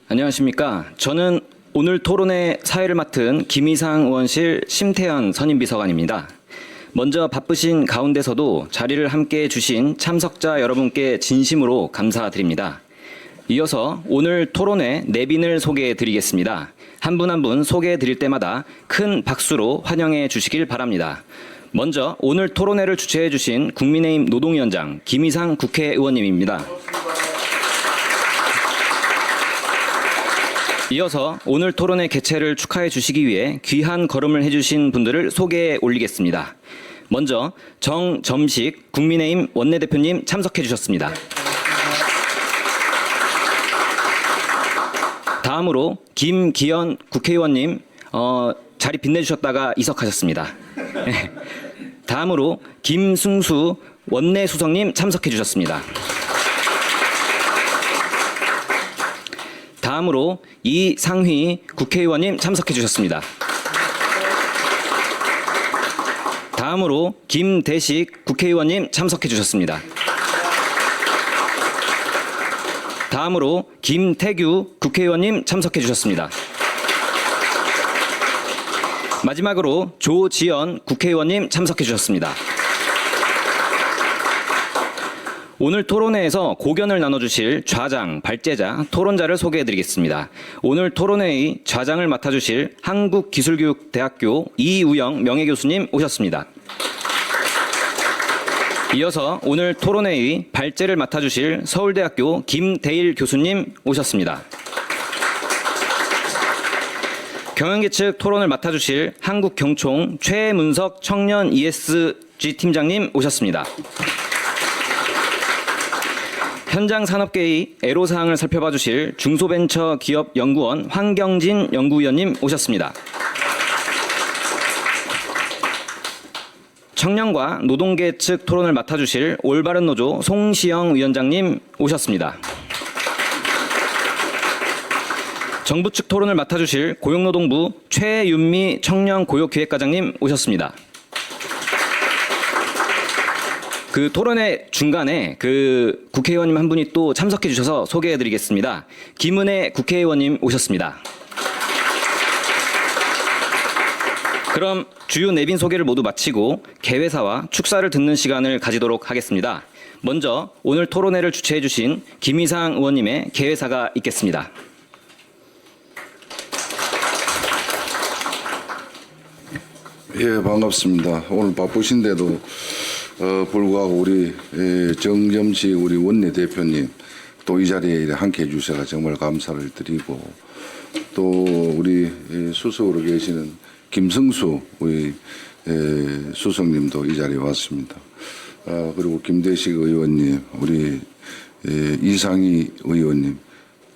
안녕하십니까. 저는 오늘 토론회 사회를 맡은 김희상 의원실 심태현 선임비서관입니다. 먼저 바쁘신 가운데서도 자리를 함께해 주신 참석자 여러분께 진심으로 감사드립니다. 이어서 오늘 토론회 내빈을 소개해 드리겠습니다. 한 분 한 분 소개해 드릴 때마다 큰 박수로 환영해 주시길 바랍니다. 먼저 오늘 토론회를 주최해 주신 국민의힘 노동위원장 김희상 국회의원님입니다. 이어서 오늘 토론회 개최를 축하해 주시기 위해 귀한 걸음을 해주신 분들을 소개해 올리겠습니다. 먼저 정점식 국민의힘 원내대표님 참석해 주셨습니다. 다음으로 김기현 국회의원님 자리 빛내주셨다가 이석하셨습니다. 다음으로 김승수 원내수석님 참석해 주셨습니다. 다음으로 이상휘 국회의원님 참석해 주셨습니다. 다음으로 김대식 국회의원님 참석해 주셨습니다. 다음으로 김태규 국회의원님 참석해 주셨습니다. 마지막으로 조지연 국회의원님 참석해 주셨습니다. 오늘 토론회에서 고견을 나눠주실 좌장, 발제자, 토론자를 소개해드리겠습니다. 오늘 토론회의 좌장을 맡아주실 한국기술교육대학교 이우영 명예교수님 오셨습니다. 이어서 오늘 토론회의 발제를 맡아주실 서울대학교 김대일 교수님 오셨습니다. 경영계 측 토론을 맡아주실 한국경총 최문석 청년 ESG 팀장님 오셨습니다. 현장 산업계의 애로사항을 살펴봐 주실 중소벤처기업연구원 황경진 연구위원님 오셨습니다. 청년과 노동계 측 토론을 맡아주실 올바른노조 송시영 위원장님 오셨습니다. 정부 측 토론을 맡아주실 고용노동부 최윤미 청년고용기획과장님 오셨습니다. 그 토론회 중간에 그 국회의원님 한 분이 또 참석해 주셔서 소개해 드리겠습니다. 김은혜 국회의원님 오셨습니다. 그럼 주요 내빈 소개를 모두 마치고 개회사와 축사를 듣는 시간을 가지도록 하겠습니다. 먼저 오늘 토론회를 주최해 주신 김희상 의원님의 개회사가 있겠습니다. 예, 반갑습니다. 오늘 바쁘신데도 불구하고 우리 정점식 우리 원내대표님 또 이 자리에 함께 해주셔서 정말 감사를 드리고, 또 우리 수석으로 계시는 김승수 우리 수석님도 이 자리에 왔습니다. 그리고 김대식 의원님, 우리 이상희 의원님,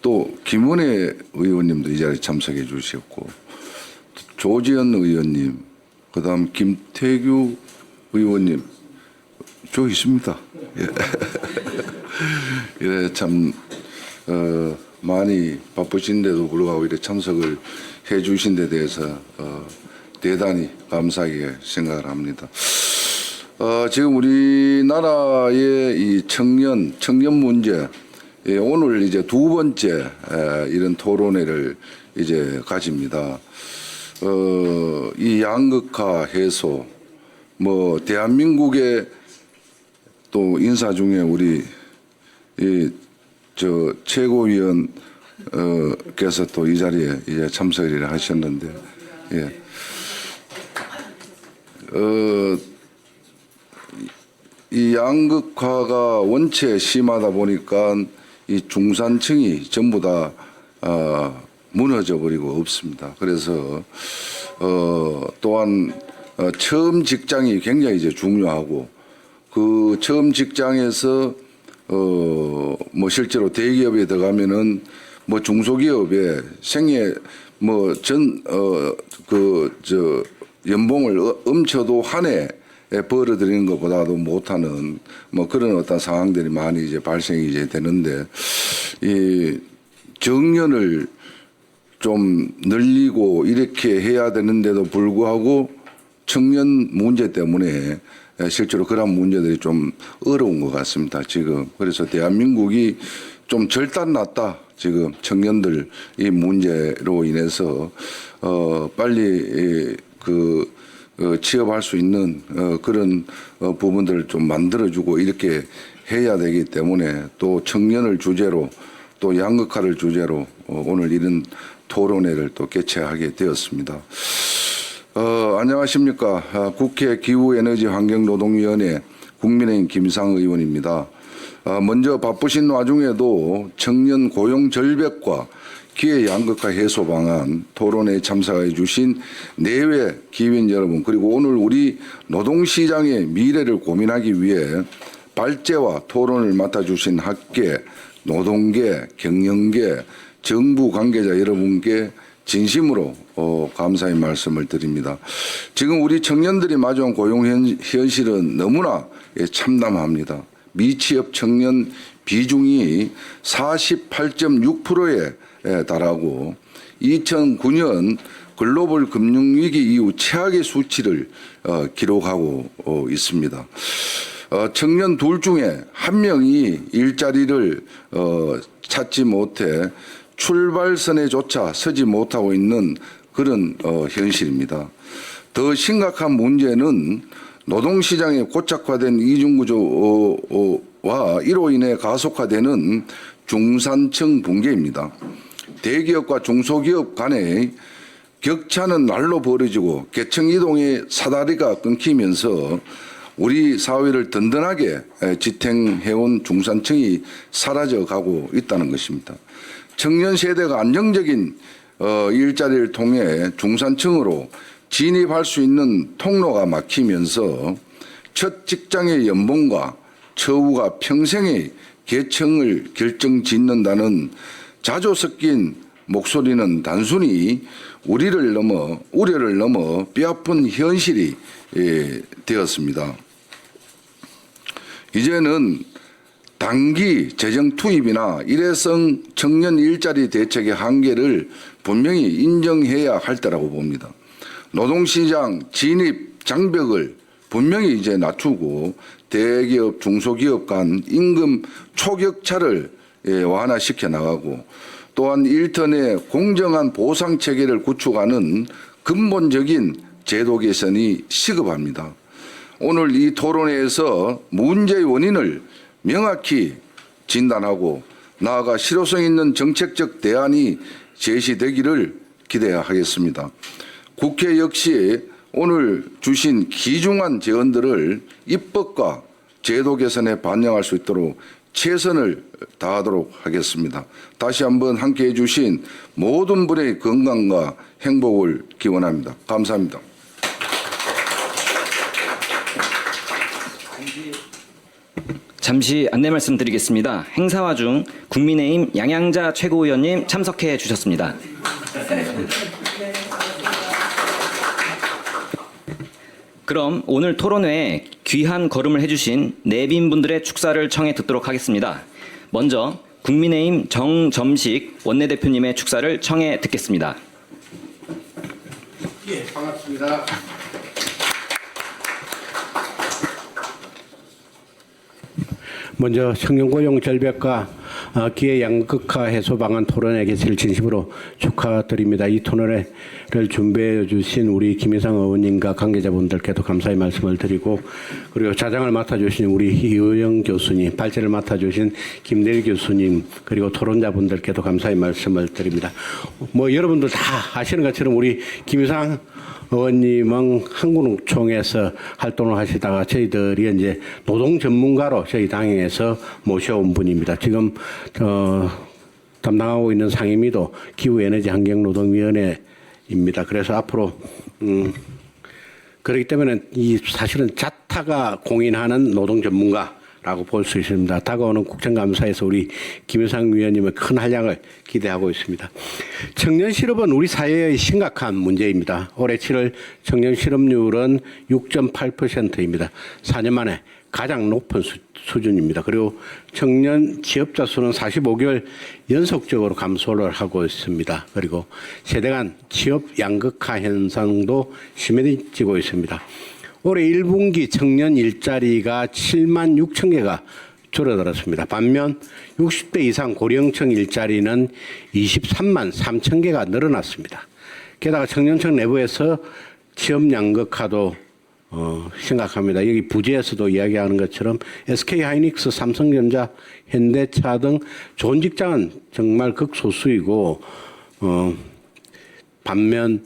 또 김은혜 의원님도 이 자리에 참석해 주셨고, 조지연 의원님, 그다음 김태규 의원님 저 있습니다. 예. 이래 참 많이 바쁘신데도 불구하고 이래 참석을 해주신 데 대해서 대단히 감사하게 생각을 합니다. 지금 우리나라의 이 청년 문제, 오늘 이제 두 번째 이런 토론회를 이제 가집니다. 이 양극화 해소, 뭐 대한민국의 또 인사 중에 우리 저 최고위원 께서 또 이 자리에 이제 참석을 하셨는데, 예. 이 양극화가 원체 심하다 보니까 이 중산층이 전부 다 무너져 버리고 없습니다. 그래서 또한 처음 직장이 굉장히 이제 중요하고, 그 처음 직장에서 뭐 실제로 대기업에 들어가면은 뭐 중소기업에 생애 뭐 연봉을 엄쳐도 한 해에 벌어들이는 것보다도 못하는 뭐 그런 어떤 상황들이 많이 이제 발생이 이제 되는데, 이 정년을 좀 늘리고 이렇게 해야 되는데도 불구하고 청년 문제 때문에 실제로 그런 문제들이 좀 어려운 것 같습니다. 지금 그래서 대한민국이 좀 절단났다. 지금 청년들 이 문제로 인해서 빨리 취업할 수 있는 그런 부분들을 좀 만들어주고 이렇게 해야 되기 때문에 또 청년을 주제로 또 양극화를 주제로 오늘 이런 토론회를 또 개최하게 되었습니다. 안녕하십니까. 국회 기후에너지환경노동위원회 국민의힘 김이상 의원입니다. 먼저 바쁘신 와중에도 청년 고용 절벽과 기회 양극화 해소 방안 토론회에 참석해 주신 내외 기회인 여러분, 그리고 오늘 우리 노동시장의 미래를 고민하기 위해 발제와 토론을 맡아주신 학계, 노동계, 경영계, 정부 관계자 여러분께 진심으로 감사의 말씀을 드립니다. 지금 우리 청년들이 마주한 고용 현실은 너무나 참담합니다. 미취업 청년 비중이 48.6%에 달하고 2009년 글로벌 금융위기 이후 최악의 수치를 기록하고 있습니다. 청년 둘 중에 한 명이 일자리를 찾지 못해 출발선에조차 서지 못하고 있는 그런 현실입니다. 더 심각한 문제는 노동시장에 고착화된 이중구조와 이로 인해 가속화되는 중산층 붕괴입니다. 대기업과 중소기업 간의 격차는 날로 벌어지고 계층 이동의 사다리가 끊기면서 우리 사회를 든든하게 지탱해온 중산층이 사라져가고 있다는 것입니다. 청년 세대가 안정적인 일자리를 통해 중산층으로 진입할 수 있는 통로가 막히면서 첫 직장의 연봉과 처우가 평생의 계층을 결정짓는다는 자조 섞인 목소리는 단순히 우려를 넘어 뼈아픈 현실이 되었습니다. 이제는 단기 재정 투입이나 일회성 청년 일자리 대책의 한계를 분명히 인정해야 할 때라고 봅니다. 노동시장 진입 장벽을 분명히 이제 낮추고 대기업, 중소기업 간 임금 초격차를 완화시켜 나가고 또한 일터내 공정한 보상 체계를 구축하는 근본적인 제도 개선이 시급합니다. 오늘 이 토론회에서 문제의 원인을 명확히 진단하고 나아가 실효성 있는 정책적 대안이 제시되기를 기대하겠습니다. 국회 역시 오늘 주신 귀중한 제언들을 입법과 제도 개선에 반영할 수 있도록 최선을 다하도록 하겠습니다. 다시 한번 함께해 주신 모든 분의 건강과 행복을 기원합니다. 감사합니다. 잠시 안내 말씀드리겠습니다. 행사와 중 국민의힘 양양자 최고위원님 참석해 주셨습니다. 그럼 오늘 토론회에 귀한 걸음을 해주신 내빈분들의 축사를 청해 듣도록 하겠습니다. 먼저 국민의힘 정점식 원내대표님의 축사를 청해 듣겠습니다. 예, 반갑습니다. 먼저 청년고용 절벽과 기회 양극화 해소 방안 토론회 개최를 진심으로 축하드립니다. 이 토론회를 준비해 주신 우리 김이상 의원님과 관계자분들께도 감사의 말씀을 드리고, 그리고 자장을 맡아주신 우리 이의영 교수님, 발제를 맡아주신 김대리 교수님, 그리고 토론자분들께도 감사의 말씀을 드립니다. 여러분들 다 아시는 것처럼 우리 김이상 의원님은 한국농총에서 활동을 하시다가 저희들이 이제 노동 전문가로 저희 당에서 모셔온 분입니다. 지금 담당하고 있는 상임위도 기후에너지환경노동위원회입니다. 그래서 앞으로 그렇기 때문에 이 사실은 자타가 공인하는 노동 전문가라고 볼 수 있습니다. 다가오는 국정감사에서 우리 김여상 위원님의 큰 활약을 기대하고 있습니다. 청년 실업은 우리 사회의 심각한 문제입니다. 올해 7월 청년 실업률은 6.8%입니다. 4년 만에 가장 높은 수준입니다. 그리고 청년 취업자 수는 45개월 연속적으로 감소를 하고 있습니다. 그리고 세대 간 취업 양극화 현상도 심해지고 있습니다. 올해 1분기 청년 일자리가 7만 6천 개가 줄어들었습니다. 반면 60대 이상 고령층 일자리는 23만 3천 개가 늘어났습니다. 게다가 청년층 내부에서 취업 양극화도 심각합니다. 여기 부지에서도 이야기하는 것처럼 SK하이닉스, 삼성전자, 현대차 등 좋은 직장은 정말 극소수이고 반면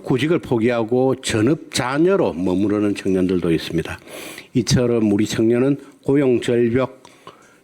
구직을 포기하고 전업 자녀로 머무르는 청년들도 있습니다. 이처럼 우리 청년은 고용 절벽,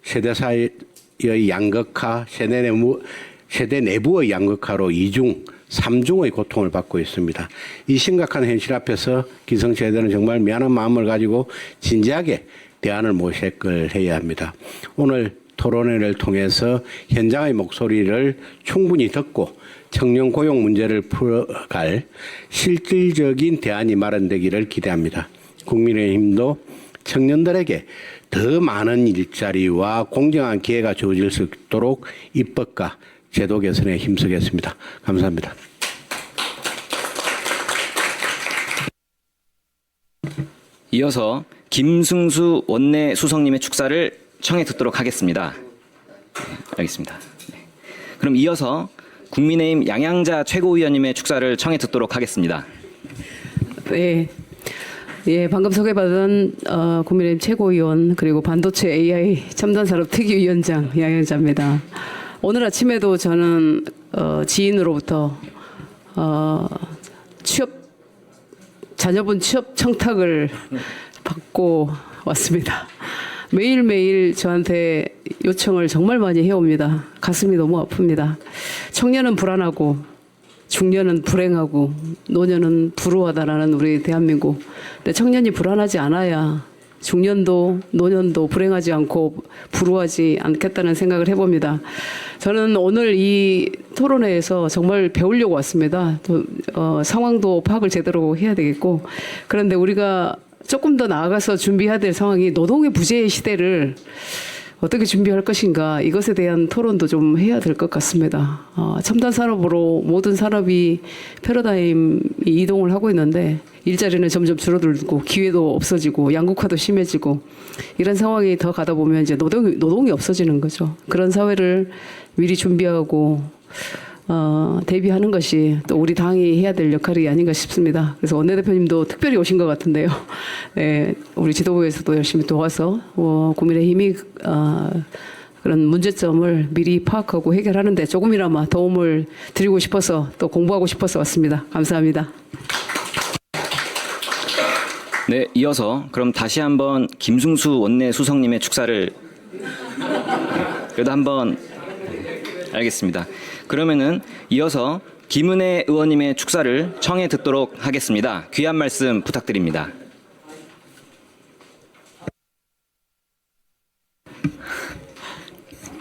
세대 사이의 양극화, 세대 내부의 양극화로 이중, 삼중의 고통을 받고 있습니다. 이 심각한 현실 앞에서 기성세대는 정말 미안한 마음을 가지고 진지하게 대안을 모색을 해야 합니다. 오늘 토론회를 통해서 현장의 목소리를 충분히 듣고 청년 고용 문제를 풀어갈 실질적인 대안이 마련되기를 기대합니다. 국민의힘도 청년들에게 더 많은 일자리와 공정한 기회가 주어질 수 있도록 입법과 제도 개선에 힘쓰겠습니다. 감사합니다. 이어서 김승수 원내 수석님의 축사를 청해 듣도록 하겠습니다. 네, 알겠습니다. 네. 그럼 이어서 국민의힘 양양자 최고위원님의 축사를 청해 듣도록 하겠습니다. 네. 예, 방금 소개받은 국민의힘 최고위원 그리고 반도체 AI 첨단산업 특위위원장 양양자입니다. 오늘 아침에도 저는 지인으로부터 자녀분 취업 청탁을 받고 왔습니다. 매일매일 저한테 요청을 정말 많이 해옵니다. 가슴이 너무 아픕니다. 청년은 불안하고 중년은 불행하고 노년은 불우하다라는 우리 대한민국. 근데 청년이 불안하지 않아야 중년도 노년도 불행하지 않고 불우하지 않겠다는 생각을 해봅니다. 저는 오늘 이 토론회에서 정말 배우려고 왔습니다. 또, 상황도 파악을 제대로 해야 되겠고, 그런데 우리가 조금 더 나아가서 준비해야 될 상황이 노동의 부재의 시대를 어떻게 준비할 것인가, 이것에 대한 토론도 좀 해야 될 것 같습니다. 첨단 산업으로 모든 산업이 패러다임이 이동을 하고 있는데 일자리는 점점 줄어들고 기회도 없어지고 양극화도 심해지고 이런 상황이 더 가다 보면 이제 노동이 없어지는 거죠. 그런 사회를 미리 준비하고 대비하는 것이 또 우리 당이 해야 될 역할이 아닌가 싶습니다. 그래서 원내대표님도 특별히 오신 것 같은데요. 네, 우리 지도부에서도 열심히 도와서 국민의힘이 그런 문제점을 미리 파악하고 해결하는데 조금이나마 도움을 드리고 싶어서 또 공부하고 싶어서 왔습니다. 감사합니다. 네, 이어서 그럼 다시 한번 김승수 원내 수석님의 축사를 그래도 한번 알겠습니다. 그러면은 이어서 김은혜 의원님의 축사를 청해 듣도록 하겠습니다. 귀한 말씀 부탁드립니다.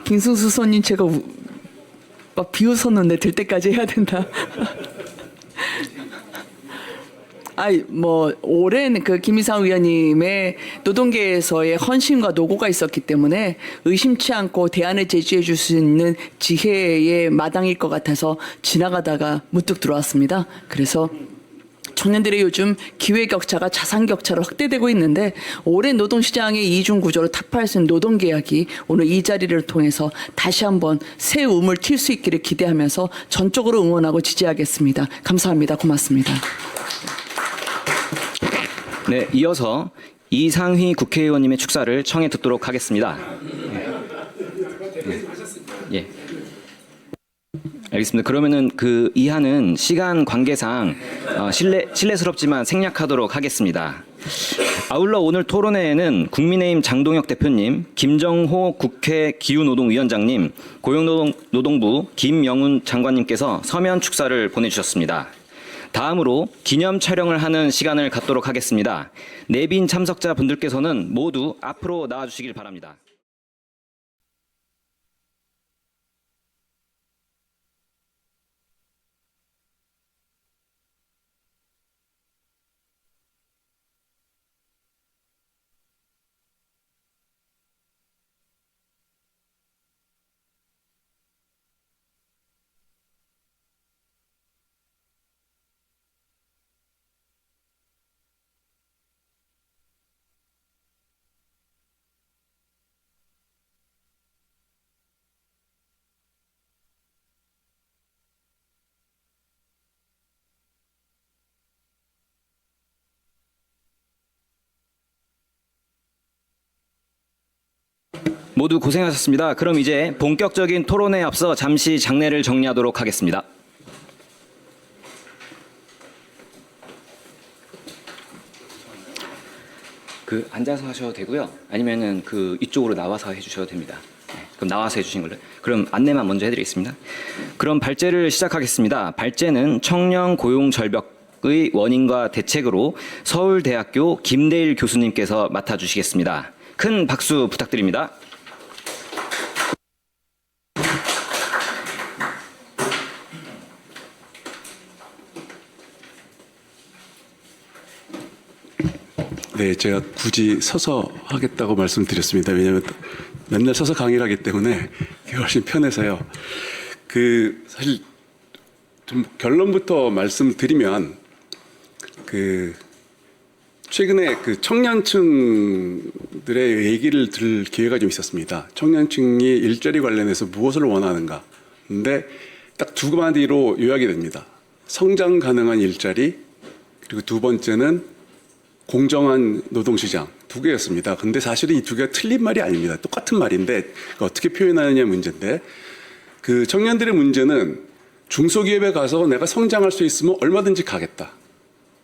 김승수 선님 제가 막 비웃었는데 들 때까지 해야 된다. 오랜 그 김희상 의원님의 노동계에서의 헌신과 노고가 있었기 때문에 의심치 않고 대안을 제시해 줄 수 있는 지혜의 마당일 것 같아서 지나가다가 문득 들어왔습니다. 그래서 청년들의 요즘 기회 격차가 자산 격차로 확대되고 있는데 오랜 노동시장의 이중 구조로 타파할 수 있는 노동계약이 오늘 이 자리를 통해서 다시 한번 새 움을 튈 수 있기를 기대하면서 전적으로 응원하고 지지하겠습니다. 감사합니다. 고맙습니다. 네, 이어서 이상휘 국회의원님의 축사를 청해 듣도록 하겠습니다. 예. 알겠습니다. 그러면은 그 이하는 시간 관계상 실례스럽지만 생략하도록 하겠습니다. 아울러 오늘 토론회에는 국민의힘 장동혁 대표님, 김정호 국회 기후노동위원장님, 고용노동부 김영훈 장관님께서 서면 축사를 보내주셨습니다. 다음으로 기념 촬영을 하는 시간을 갖도록 하겠습니다. 내빈 참석자 분들께서는 모두 앞으로 나와주시길 바랍니다. 모두 고생하셨습니다. 그럼 이제 본격적인 토론에 앞서 잠시 장례를 정리하도록 하겠습니다. 앉아서 하셔도 되고요. 아니면은 이쪽으로 나와서 해주셔도 됩니다. 네, 그럼 나와서 해주신 걸로. 그럼 안내만 먼저 해드리겠습니다. 그럼 발제를 시작하겠습니다. 발제는 청년 고용 절벽의 원인과 대책으로 서울대학교 김대일 교수님께서 맡아주시겠습니다. 큰 박수 부탁드립니다. 네, 제가 굳이 서서 하겠다고 말씀드렸습니다. 왜냐하면 맨날 서서 강의를 하기 때문에 그게 훨씬 편해서요. 사실 좀 결론부터 말씀드리면 최근에 청년층들의 얘기를 들을 기회가 좀 있었습니다. 청년층이 일자리 관련해서 무엇을 원하는가. 근데 딱 두 마디로 요약이 됩니다. 성장 가능한 일자리, 그리고 두 번째는 공정한 노동시장, 두 개였습니다. 근데 사실은 이 두 개가 틀린 말이 아닙니다. 똑같은 말인데 어떻게 표현하느냐 문제인데, 청년들의 문제는 중소기업에 가서 내가 성장할 수 있으면 얼마든지 가겠다.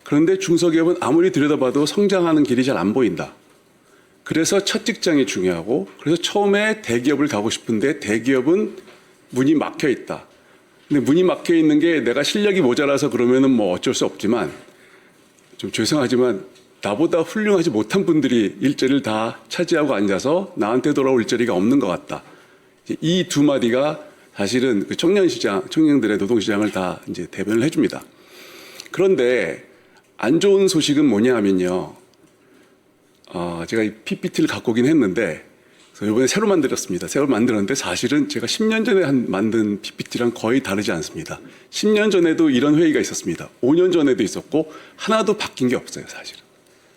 그런데 중소기업은 아무리 들여다봐도 성장하는 길이 잘 안 보인다. 그래서 첫 직장이 중요하고, 그래서 처음에 대기업을 가고 싶은데 대기업은 문이 막혀 있다. 근데 문이 막혀 있는 게 내가 실력이 모자라서 그러면은 뭐 어쩔 수 없지만, 좀 죄송하지만 나보다 훌륭하지 못한 분들이 일자리를 다 차지하고 앉아서 나한테 돌아올 일자리가 없는 것 같다. 이 두 마디가 사실은 청년들의 노동시장을 다 이제 대변을 해줍니다. 그런데 안 좋은 소식은 뭐냐 하면요. 제가 이 PPT를 갖고 오긴 했는데, 그래서 이번에 새로 만들었습니다. 새로 만들었는데 사실은 제가 10년 전에 만든 PPT랑 거의 다르지 않습니다. 10년 전에도 이런 회의가 있었습니다. 5년 전에도 있었고, 하나도 바뀐 게 없어요, 사실은.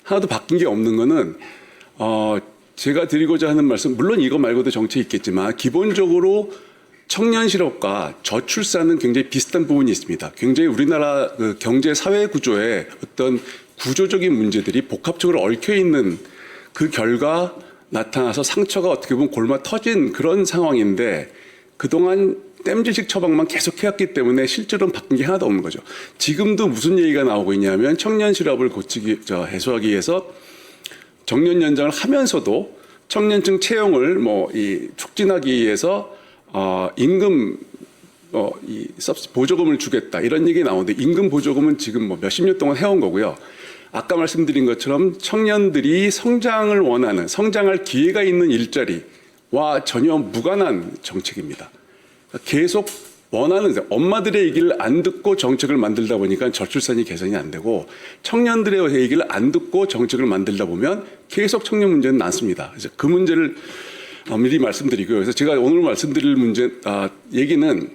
하나도 바뀐 게 없는 거는, 제가 드리고자 하는 말씀, 물론 이거 말고도 정책이 있겠지만, 기본적으로 청년 실업과 저출산은 굉장히 비슷한 부분이 있습니다. 굉장히 우리나라 경제 사회 구조에 어떤 구조적인 문제들이 복합적으로 얽혀 있는 그 결과 나타나서 상처가 어떻게 보면 골마 터진 그런 상황인데, 그동안 땜질식 처방만 계속 해왔기 때문에 실제로는 바뀐 게 하나도 없는 거죠. 지금도 무슨 얘기가 나오고 있냐면, 청년 실업을 해소하기 위해서 정년 연장을 하면서도 청년층 채용을 촉진하기 위해서 임금 보조금을 주겠다, 이런 얘기 나오는데, 임금 보조금은 지금 몇십 년 동안 해온 거고요. 아까 말씀드린 것처럼 청년들이 성장을 원하는, 성장할 기회가 있는 일자리와 전혀 무관한 정책입니다. 계속 원하는, 엄마들의 얘기를 안 듣고 정책을 만들다 보니까 저출산이 개선이 안 되고, 청년들의 얘기를 안 듣고 정책을 만들다 보면 계속 청년 문제는 남습니다. 그래서 그 문제를 미리 말씀드리고요. 그래서 제가 오늘 말씀드릴 얘기는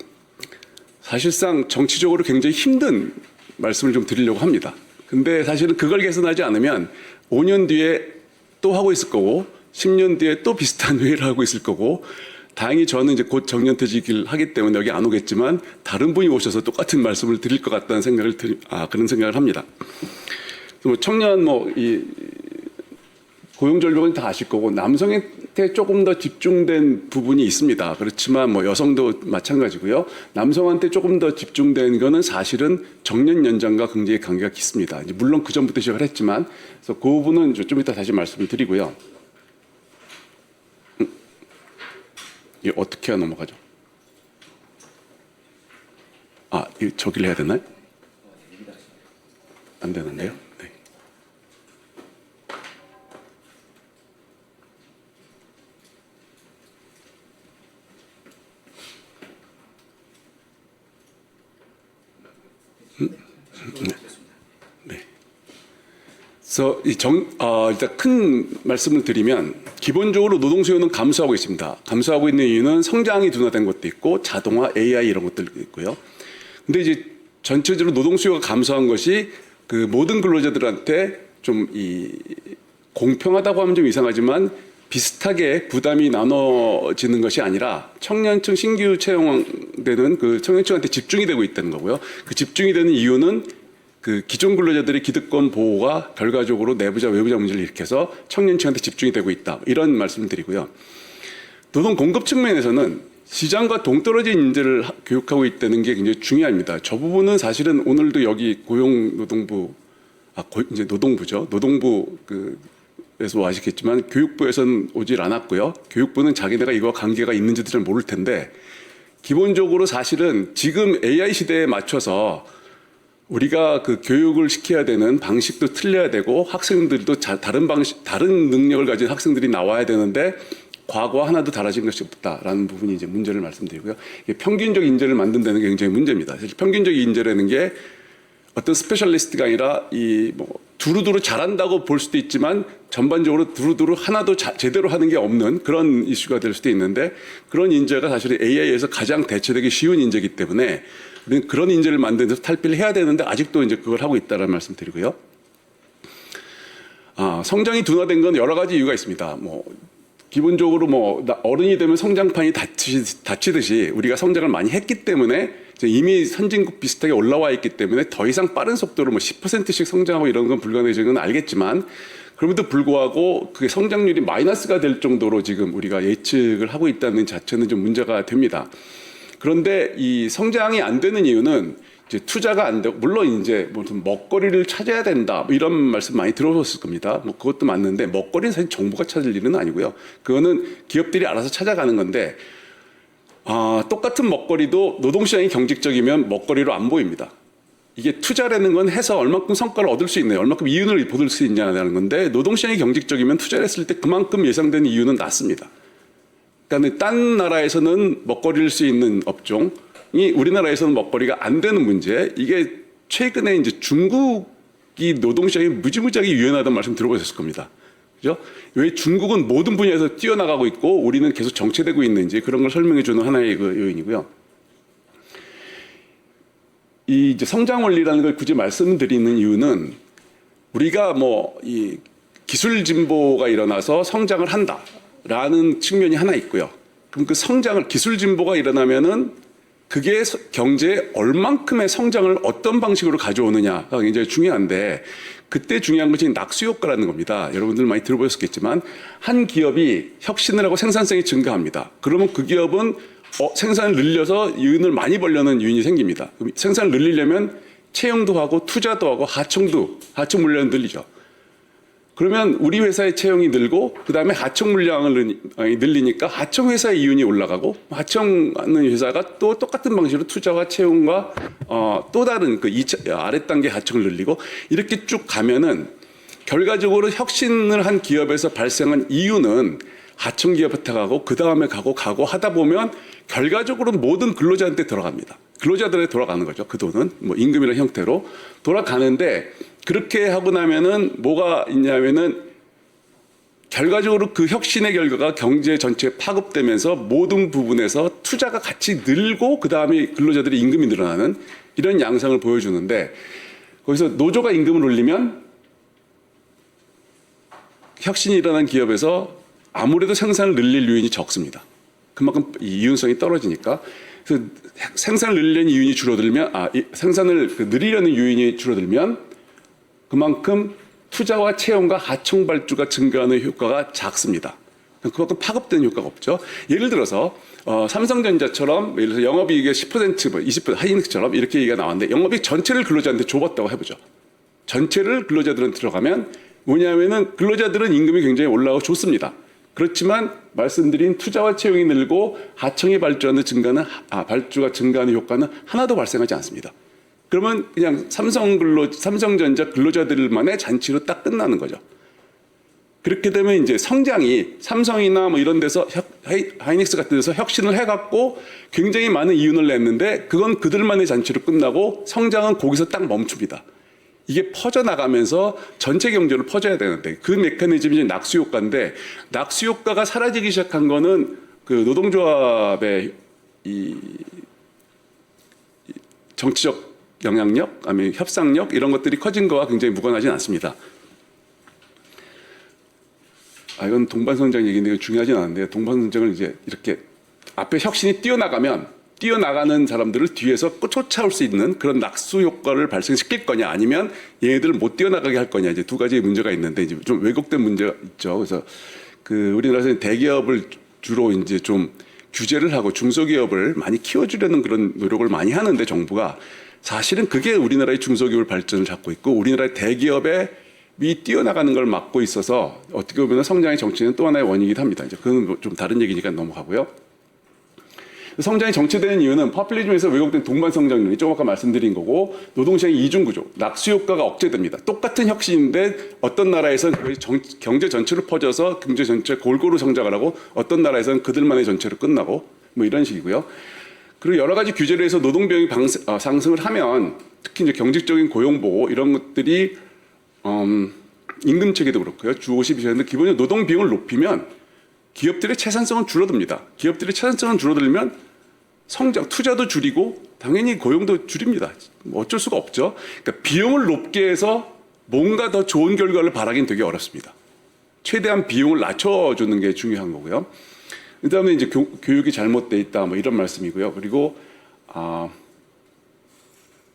사실상 정치적으로 굉장히 힘든 말씀을 좀 드리려고 합니다. 근데 사실은 그걸 개선하지 않으면 5년 뒤에 또 하고 있을 거고, 10년 뒤에 또 비슷한 회의를 하고 있을 거고, 다행히 저는 이제 곧 정년퇴직을 하기 때문에 여기 안 오겠지만, 다른 분이 오셔서 똑같은 말씀을 드릴 것 같다는 생각을 그런 생각을 합니다. 청년 고용절벽은 다 아실 거고, 남성한테 조금 더 집중된 부분이 있습니다. 그렇지만 여성도 마찬가지고요. 남성한테 조금 더 집중된 거는 사실은 정년 연장과 굉장히 관계가 깊습니다. 물론 그 전부터 시작을 했지만, 그래서 그 부분은 좀 이따 다시 말씀을 드리고요. 이거 어떻게 넘어가죠? 저기를 해야 되나요? 안 되는데요? 네. 네. 그래서 일단 큰 말씀을 드리면, 기본적으로 노동 수요는 감소하고 있습니다. 감소하고 있는 이유는 성장이 둔화된 것도 있고, 자동화, AI 이런 것들도 있고요. 근데 이제 전체적으로 노동 수요가 감소한 것이 모든 근로자들한테 좀 공평하다고 하면 좀 이상하지만 비슷하게 부담이 나눠지는 것이 아니라, 청년층 신규 채용되는 청년층한테 집중이 되고 있다는 거고요. 그 집중이 되는 이유는 기존 근로자들의 기득권 보호가 결과적으로 내부자 외부자 문제를 일으켜서 청년층한테 집중이 되고 있다, 이런 말씀을 드리고요. 노동 공급 측면에서는 시장과 동떨어진 인재를 교육하고 있다는 게 굉장히 중요합니다. 저 부분은 사실은 오늘도 여기 고용노동부, 이제 노동부죠. 노동부 에서 아시겠지만 교육부에서는 오질 않았고요. 교육부는 자기네가 이거와 관계가 있는지도 잘 모를 텐데 기본적으로 사실은 지금 AI 시대에 맞춰서 우리가 그 교육을 시켜야 되는 방식도 틀려야 되고 학생들도 다른 능력을 가진 학생들이 나와야 되는데 과거와 하나도 달라진 것이 없다라는 부분이 이제 문제를 말씀드리고요. 이게 평균적 인재를 만든다는 게 굉장히 문제입니다. 사실 평균적 인재라는 게 어떤 스페셜리스트가 아니라 두루두루 잘한다고 볼 수도 있지만 전반적으로 두루두루 하나도 제대로 하는 게 없는 그런 이슈가 될 수도 있는데 그런 인재가 사실 AI에서 가장 대체되기 쉬운 인재이기 때문에 우리는 그런 인재를 만드는 데서 탈피를 해야 되는데 아직도 이제 그걸 하고 있다는 말씀 드리고요. 성장이 둔화된 건 여러 가지 이유가 있습니다. 기본적으로 어른이 되면 성장판이 닫히듯이 우리가 성장을 많이 했기 때문에 이미 선진국 비슷하게 올라와 있기 때문에 더 이상 빠른 속도로 10%씩 성장하고 이런 건 불가능해지는 건 알겠지만 그럼에도 불구하고 그게 성장률이 마이너스가 될 정도로 지금 우리가 예측을 하고 있다는 자체는 좀 문제가 됩니다. 그런데 이 성장이 안 되는 이유는 이제 투자가 안 되고 물론 이제 무슨 먹거리를 찾아야 된다 이런 말씀 많이 들어보셨을 겁니다. 그것도 맞는데 먹거리는 사실 정부가 찾을 일은 아니고요. 그거는 기업들이 알아서 찾아가는 건데 똑같은 먹거리도 노동시장이 경직적이면 먹거리로 안 보입니다. 이게 투자라는 건 해서 얼마큼 성과를 얻을 수 있나요? 얼마큼 이윤을 보을 수 있냐는 건데 노동시장이 경직적이면 투자를 했을 때 그만큼 예상되는 이윤은 낮습니다. 그러니까 딴 나라에서는 먹거리일 수 있는 업종이 우리나라에서는 먹거리가 안 되는 문제. 이게 최근에 이제 중국이 노동시장이 무지무지하게 유연하다는 말씀 들어보셨을 겁니다. 그죠? 왜 중국은 모든 분야에서 뛰어나가고 있고 우리는 계속 정체되고 있는지 그런 걸 설명해 주는 하나의 요인이고요. 이 이제 성장 원리라는 걸 굳이 말씀드리는 이유는 우리가 이 기술 진보가 일어나서 성장을 한다라는 측면이 하나 있고요. 그럼 그 성장을 기술 진보가 일어나면은 그게 경제에 얼만큼의 성장을 어떤 방식으로 가져오느냐가 굉장히 중요한데 그때 중요한 것이 낙수 효과라는 겁니다. 여러분들 많이 들어보셨겠지만 한 기업이 혁신을 하고 생산성이 증가합니다. 그러면 그 기업은 생산을 늘려서 이윤을 많이 벌려는 요인이 생깁니다. 생산을 늘리려면 채용도 하고 투자도 하고 하청 물량을 늘리죠. 그러면 우리 회사의 채용이 늘고 그다음에 하청 물량을 늘리니까 하청 회사의 이윤이 올라가고 하청하는 회사가 또 똑같은 방식으로 투자와 채용과 또 다른 그 아래 단계 하청을 늘리고 이렇게 쭉 가면은 결과적으로 혁신을 한 기업에서 발생한 이윤은 하청 기업한테 가고 그 다음에 가고 하다 보면 결과적으로 모든 근로자한테 들어갑니다. 근로자들에 돌아가는 거죠. 그 돈은 임금이라는 형태로 돌아가는데 그렇게 하고 나면은 뭐가 있냐면은 결과적으로 그 혁신의 결과가 경제 전체에 파급되면서 모든 부분에서 투자가 같이 늘고 그 다음에 근로자들의 임금이 늘어나는 이런 양상을 보여주는데 거기서 노조가 임금을 올리면 혁신이 일어난 기업에서 아무래도 생산을 늘릴 요인이 적습니다. 그만큼 이윤성이 떨어지니까. 그래서 생산을 늘리려는 이윤이 줄어들면, 생산을 늘리려는 요인이 줄어들면 그만큼 투자와 채용과 하청 발주가 증가하는 효과가 작습니다. 그만큼 파급되는 효과가 없죠. 예를 들어서 삼성전자처럼 예를 들어서 영업이익의 10%, 20% 하이닉스처럼 이렇게 얘기가 나왔는데 영업이익 전체를 근로자한테 줘봤다고 해보죠. 전체를 근로자들은 들어가면 뭐냐면은 근로자들은 임금이 굉장히 올라가고 좋습니다. 그렇지만 말씀드린 투자와 채용이 늘고 하청의 발주가 증가하는 효과는 하나도 발생하지 않습니다. 그러면 그냥 삼성전자 근로자들만의 잔치로 딱 끝나는 거죠. 그렇게 되면 이제 성장이 삼성이나 이런 데서 하이닉스 같은 데서 혁신을 해갖고 굉장히 많은 이윤을 냈는데 그건 그들만의 잔치로 끝나고 성장은 거기서 딱 멈춥니다. 이게 퍼져나가면서 전체 경제로 퍼져야 되는데 그 메커니즘이 이제 낙수 효과인데 낙수 효과가 사라지기 시작한 거는 그 노동조합의 이 정치적 영향력, 아니면 협상력 이런 것들이 커진 거와 굉장히 무관하진 않습니다. 이건 동반성장 얘기인데 중요하진 않은데 동반성장을 이제 이렇게 앞에 혁신이 뛰어나가는 사람들을 뒤에서 쫓아올 수 있는 그런 낙수 효과를 발생시킬 거냐 아니면 얘네들을 못 뛰어나가게 할 거냐 이제 두 가지 문제가 있는데 이제 좀 왜곡된 문제가 있죠. 그래서 그 우리나라에서 대기업을 주로 이제 좀 규제를 하고 중소기업을 많이 키워주려는 그런 노력을 많이 하는데 정부가 사실은 그게 우리나라의 중소기업 발전을 잡고 있고 우리나라의 대기업의 뛰어나가는 걸 막고 있어서 어떻게 보면 성장의 정치는 또 하나의 원인이기도 합니다. 이제 그건 좀 다른 얘기니까 넘어가고요. 성장이 정체되는 이유는 포퓰리즘에서 왜곡된 동반 성장률이 조금 아까 말씀드린 거고 노동시장의 이중 구조, 낙수 효과가 억제됩니다. 똑같은 혁신인데 어떤 나라에서는 경제 전체로 퍼져서 경제 전체 골고루 성장을 하고 어떤 나라에서는 그들만의 전체로 끝나고 뭐 이런 식이고요. 그리고 여러 가지 규제를 해서 노동 비용이 상승을 하면 특히 이제 경직적인 고용 보호 이런 것들이 임금 체계도 그렇고요. 주 52시간인데 기본적으로 노동 비용을 높이면 기업들의 채산성은 줄어듭니다. 기업들의 채산성은 줄어들면 성장, 투자도 줄이고 당연히 고용도 줄입니다. 뭐 어쩔 수가 없죠. 그러니까 비용을 높게 해서 뭔가 더 좋은 결과를 바라긴 되게 어렵습니다. 최대한 비용을 낮춰주는 게 중요한 거고요. 그다음에 이제 교육이 잘못돼 있다 뭐 이런 말씀이고요. 그리고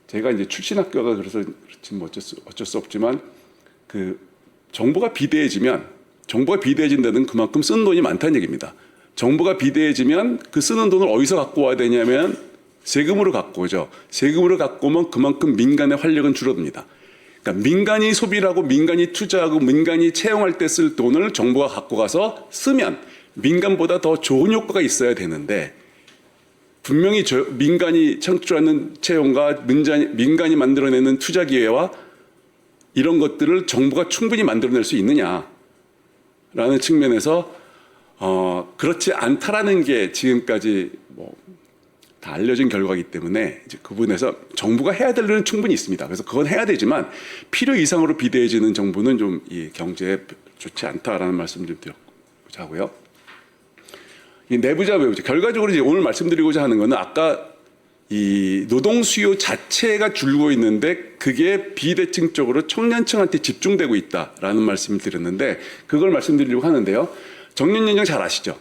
제가 이제 출신 학교가 그래서 그렇지 뭐 어쩔 수 없지만 그 정보가 비대해지면 정보가 비대해진다는 그만큼 쓰는 돈이 많다는 얘기입니다. 정보가 비대해지면 그 쓰는 돈을 어디서 갖고 와야 되냐면 세금으로 갖고 오죠. 세금으로 갖고 오면 그만큼 민간의 활력은 줄어듭니다. 그러니까 민간이 소비를 하고 민간이 투자하고 민간이 채용할 때 쓸 돈을 정부가 갖고 가서 쓰면 민간보다 더 좋은 효과가 있어야 되는데 분명히 민간이 창출하는 채용과 민간이 만들어내는 투자 기회와 이런 것들을 정부가 충분히 만들어낼 수 있느냐라는 측면에서 그렇지 않다라는 게 지금까지 뭐 다 알려진 결과이기 때문에 이제 그 부분에서 정부가 해야 될 일은 충분히 있습니다. 그래서 그건 해야 되지만 필요 이상으로 비대해지는 정부는 좀 이 경제에 좋지 않다라는 말씀 좀 드리고자 하고요. 이 내부자 외부자 결과적으로 이제 오늘 말씀드리고자 하는 것은 아까 이 노동 수요 자체가 줄고 있는데 그게 비대칭적으로 청년층한테 집중되고 있다라는 말씀을 드렸는데 그걸 말씀드리려고 하는데요. 정년연장 잘 아시죠?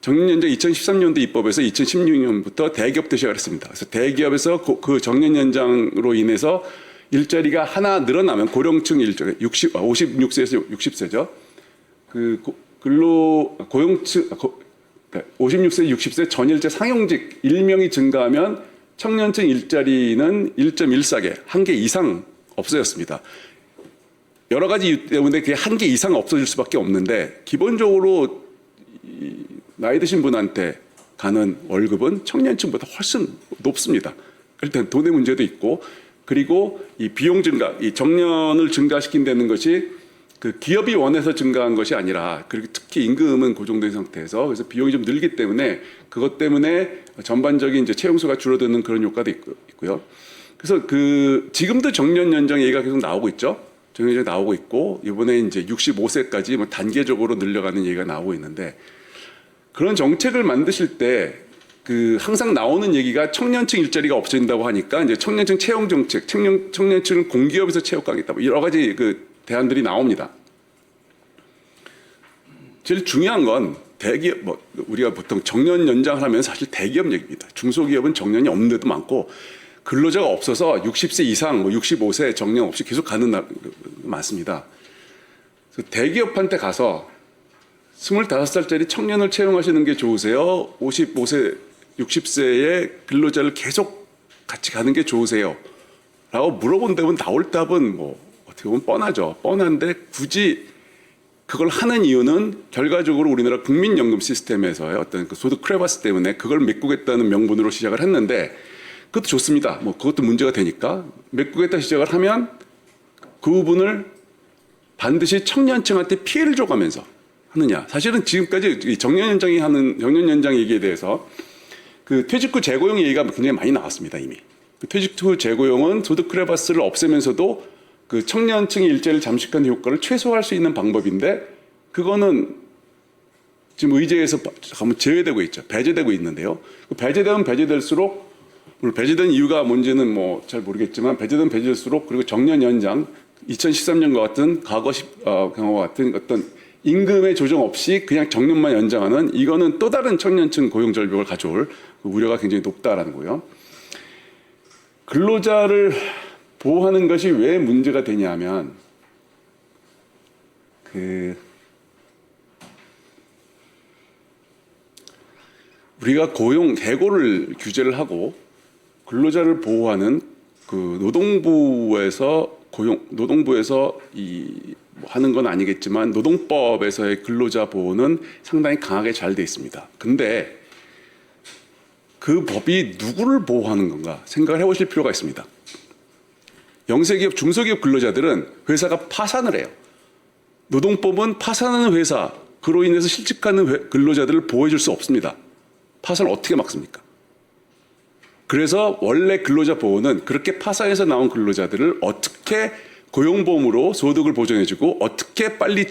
정년연장 2013년도 입법에서 2016년부터 대기업도 시작을 했습니다. 그래서 대기업에서 그 정년연장으로 인해서 일자리가 하나 늘어나면 고령층 일자리 56세에서 60세죠. 그 고용층 56세, 60세 전일제 상용직 1명이 증가하면 청년층 일자리는 1.14개, 1개 이상 없어졌습니다. 여러 가지 이유 때문에 그게 1개 이상 없어질 수밖에 없는데 기본적으로 나이 드신 분한테 가는 월급은 청년층보다 훨씬 높습니다. 일단 돈의 문제도 있고 그리고 이 비용 증가, 이 정년을 증가시킨다는 것이 그 기업이 원해서 증가한 것이 아니라 그리고 특히 임금은 고정된 상태에서 그래서 비용이 좀 늘기 때문에 그것 때문에 전반적인 이제 채용수가 줄어드는 그런 효과도 있고요. 그래서 그 지금도 정년 연장 얘기가 계속 나오고 있죠. 정년 연장 나오고 있고 이번에 이제 65세까지 뭐 단계적으로 늘려가는 얘기가 나오고 있는데 그런 정책을 만드실 때 그 항상 나오는 얘기가 청년층 일자리가 없어진다고 하니까 이제 청년층 채용 정책, 청년층을 공기업에서 채용하겠다 뭐 여러 가지 그 대안들이 나옵니다. 제일 중요한 건 대기업, 뭐 우리가 보통 정년 연장을 하면 사실 대기업 얘기입니다. 중소기업은 정년이 없는 데도 많고 근로자가 없어서 60세 이상, 뭐 65세 정년 없이 계속 가는 날 많습니다. 그래서 대기업한테 가서 25살짜리 청년을 채용하시는 게 좋으세요? 55세, 60세의 근로자를 계속 같이 가는 게 좋으세요? 라고 물어본다면 나올 답은 뭐 어떻게 보면 뻔하죠. 뻔한데 굳이 그걸 하는 이유는 결과적으로 우리나라 국민연금 시스템에서의 어떤 그 소득 크레바스 때문에 그걸 메꾸겠다는 명분으로 시작을 했는데 그것도 좋습니다. 뭐 그것도 문제가 되니까 메꾸겠다 시작을 하면 그 부분을 반드시 청년층한테 피해를 줘가면서 하느냐. 사실은 지금까지 이 정년연장이 하는 정년연장 얘기에 대해서 그 퇴직 후 재고용 얘기가 굉장히 많이 나왔습니다 이미. 그 퇴직 후 재고용은 소득 크레바스를 없애면서도 그 청년층의 일자리를 잠식하는 효과를 최소화할 수 있는 방법인데 그거는 지금 의제에서 제외되고 있죠. 배제되고 있는데요. 배제되면 배제될수록 물론 배제된 이유가 뭔지는 뭐 잘 모르겠지만 배제되면 배제될수록 그리고 정년 연장 2013년과 같은 과거 경우와 같은 어떤 임금의 조정 없이 그냥 정년만 연장하는 이거는 또 다른 청년층 고용 절벽을 가져올 우려가 굉장히 높다라는 거예요. 근로자를 보호하는 것이 왜 문제가 되냐면 우리가 고용 해고를 규제를 하고 근로자를 보호하는 그 노동부에서 하는 건 아니겠지만 노동법에서의 근로자 보호는 상당히 강하게 잘 돼 있습니다. 근데 그 법이 누구를 보호하는 건가 생각을 해보실 필요가 있습니다. 영세기업, 중소기업 근로자들은 회사가 파산을 해요. 노동법은 파산하는 회사, 그로 인해서 실직하는 근로자들을 보호해 줄 수 없습니다. 파산을 어떻게 막습니까? 그래서 원래 근로자 보호는 그렇게 파산해서 나온 근로자들을 어떻게 고용보험으로 소득을 보장해주고 어떻게 빨리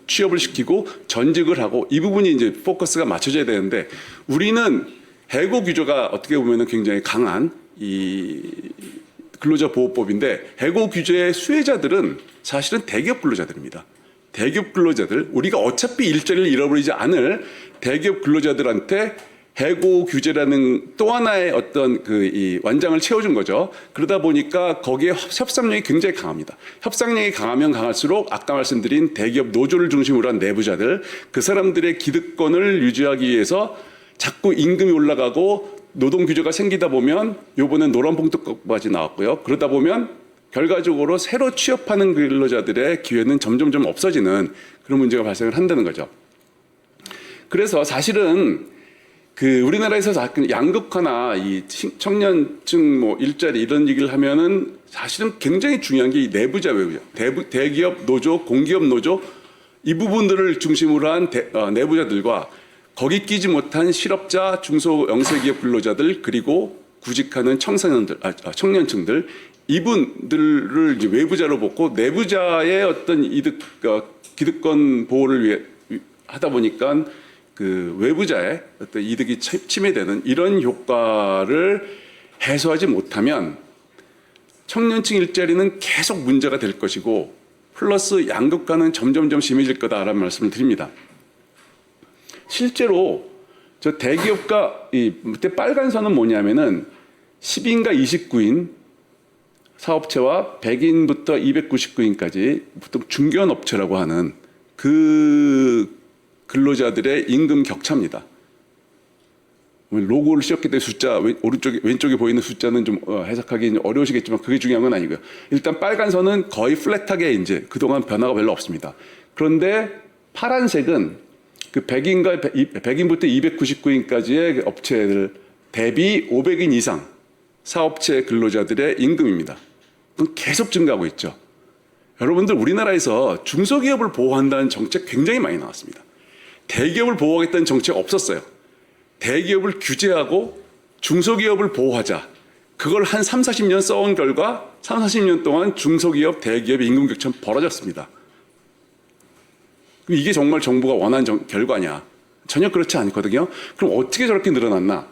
취업을 시키고 전직을 하고 이 부분이 이제 포커스가 맞춰져야 되는데 우리는 해고 규제가 어떻게 보면 굉장히 강한 이 근로자 보호법인데 해고 규제의 수혜자들은 사실은 대기업 근로자들입니다. 대기업 근로자들, 우리가 어차피 일자리를 잃어버리지 않을 대기업 근로자들한테 해고 규제라는 또 하나의 어떤 이 완장을 채워준 거죠. 그러다 보니까 거기에 협상력이 굉장히 강합니다. 협상력이 강하면 강할수록 아까 말씀드린 대기업 노조를 중심으로 한 내부자들, 그 사람들의 기득권을 유지하기 위해서 자꾸 임금이 올라가고 노동 규제가 생기다 보면 요번엔 노란 봉투까지 나왔고요. 그러다 보면 결과적으로 새로 취업하는 근로자들의 기회는 점점점 없어지는 그런 문제가 발생을 한다는 거죠. 그래서 사실은 우리나라에서 양극화나 이 청년층 뭐 일자리 이런 얘기를 하면은 사실은 굉장히 중요한 게 이 내부자 외부자, 대기업 노조, 공기업 노조 이 부분들을 중심으로 한 내부자들과 거기 끼지 못한 실업자, 중소 영세기업 근로자들 그리고 구직하는 청년층들 이분들을 이제 외부자로 보고 내부자의 어떤 기득권 보호를 위해 하다 보니까 그 외부자의 어떤 이득이 침해되는 이런 효과를 해소하지 못하면 청년층 일자리는 계속 문제가 될 것이고 플러스 양극화는 점점점 심해질 거다라는 말씀을 드립니다. 실제로 저 대기업가 밑에 빨간 선은 뭐냐면은 10인가 29인 사업체와 100인부터 299인까지 보통 중견 업체라고 하는 그 근로자들의 임금 격차입니다. 로고를 씌웠기 때문에 숫자 왼쪽에 보이는 숫자는 좀 해석하기 어려우시겠지만 그게 중요한 건 아니고요. 일단 빨간 선은 거의 플랫하게 이제 그동안 변화가 별로 없습니다. 그런데 파란색은 그 100인부터 299인까지의 업체들 대비 500인 이상 사업체 근로자들의 임금입니다. 그건 계속 증가하고 있죠. 여러분들 우리나라에서 중소기업을 보호한다는 정책 굉장히 많이 나왔습니다. 대기업을 보호하겠다는 정책 없었어요. 대기업을 규제하고 중소기업을 보호하자. 그걸 한 3, 40년 써온 결과 3, 40년 동안 중소기업, 대기업의 임금 격차는 벌어졌습니다. 그럼 이게 정말 정부가 원하는 결과냐? 전혀 그렇지 않거든요. 그럼 어떻게 저렇게 늘어났나?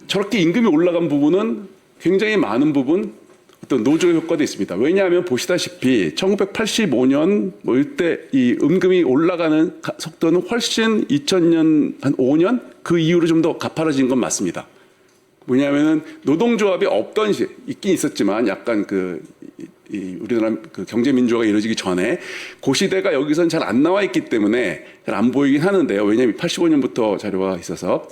저렇게 임금이 올라간 부분은 굉장히 많은 부분 어떤 노조 효과도 있습니다. 왜냐하면 보시다시피 1985년 뭐 이때 이 임금이 올라가는 속도는 훨씬 2000년 한 5년 그 이후로 좀 더 가파라진 건 맞습니다. 뭐냐면은 노동조합이 없던 있긴 있었지만 약간 우리나라 경제 민주화가 이루어지기 전에 그 시대가 여기선 잘 안 나와 있기 때문에 잘 안 보이긴 하는데요. 왜냐하면 85년부터 자료가 있어서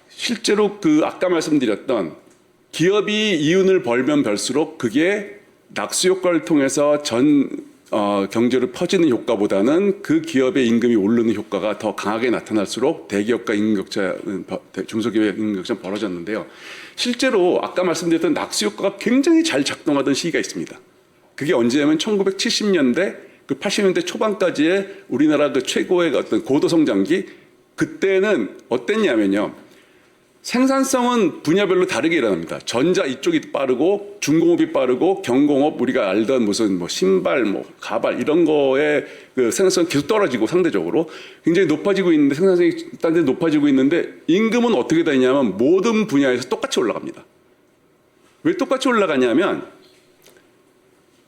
실제로 아까 말씀드렸던 기업이 이윤을 벌면 벌수록 그게 낙수 효과를 통해서 경제로 퍼지는 효과보다는 그 기업의 임금이 오르는 효과가 더 강하게 나타날수록 대기업과 임금격차는 중소기업의 임금격차는 벌어졌는데요. 실제로 아까 말씀드렸던 낙수 효과가 굉장히 잘 작동하던 시기가 있습니다. 그게 언제냐면 1970년대 80년대 초반까지의 우리나라 최고의 어떤 고도 성장기 그때는 어땠냐면요. 생산성은 분야별로 다르게 일어납니다. 전자 이쪽이 빠르고 중공업이 빠르고 경공업 우리가 알던 무슨 신발, 가발 이런 거에 생산성이 계속 떨어지고 상대적으로 굉장히 높아지고 있는데 생산성이 딴 데 높아지고 있는데 임금은 어떻게 되냐면 모든 분야에서 똑같이 올라갑니다. 왜 똑같이 올라가냐면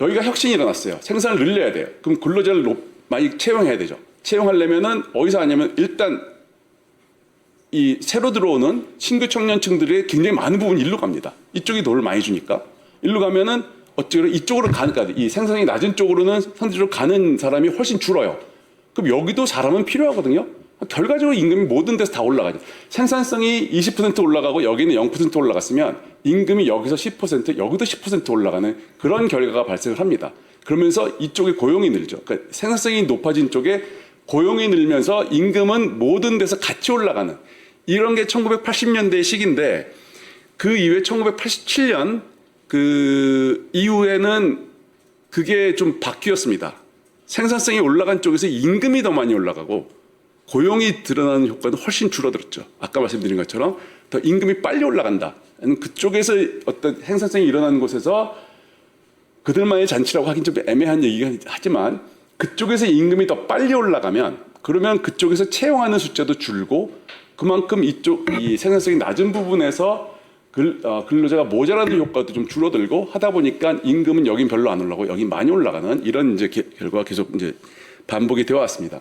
여기가 혁신이 일어났어요. 생산을 늘려야 돼요. 그럼 근로자를 많이 채용해야 되죠. 채용하려면은 어디서 하냐면 일단 이 새로 들어오는 신규 청년층들의 굉장히 많은 부분이 일로 갑니다. 이쪽이 돈을 많이 주니까. 일로 가면은 어찌로 이쪽으로 가니까 이 생산성이 낮은 쪽으로는 상대적으로 가는 사람이 훨씬 줄어요. 그럼 여기도 사람은 필요하거든요. 결과적으로 임금이 모든 데서 다 올라가죠. 생산성이 20% 올라가고 여기는 0% 올라갔으면 임금이 여기서 10%, 여기도 10% 올라가는 그런 결과가 발생을 합니다. 그러면서 이쪽에 고용이 늘죠. 그러니까 생산성이 높아진 쪽에 고용이 늘면서 임금은 모든 데서 같이 올라가는 이런 게 1980년대 시기인데 그 이후에 1987년 그 이후에는 그게 좀 바뀌었습니다. 생산성이 올라간 쪽에서 임금이 더 많이 올라가고 고용이 드러나는 효과도 훨씬 줄어들었죠. 아까 말씀드린 것처럼 더 임금이 빨리 올라간다. 그쪽에서 어떤 생산성이 일어나는 곳에서 그들만의 잔치라고 하긴 좀 애매한 얘기긴 하지만 그쪽에서 임금이 더 빨리 올라가면 그러면 그쪽에서 채용하는 숫자도 줄고 그만큼 이쪽 이 생산성이 낮은 부분에서 근로자가 모자라는 효과도 좀 줄어들고 하다 보니까 임금은 여긴 별로 안 올라가고 여긴 많이 올라가는 이런 이제 결과가 계속 이제 반복이 되어 왔습니다.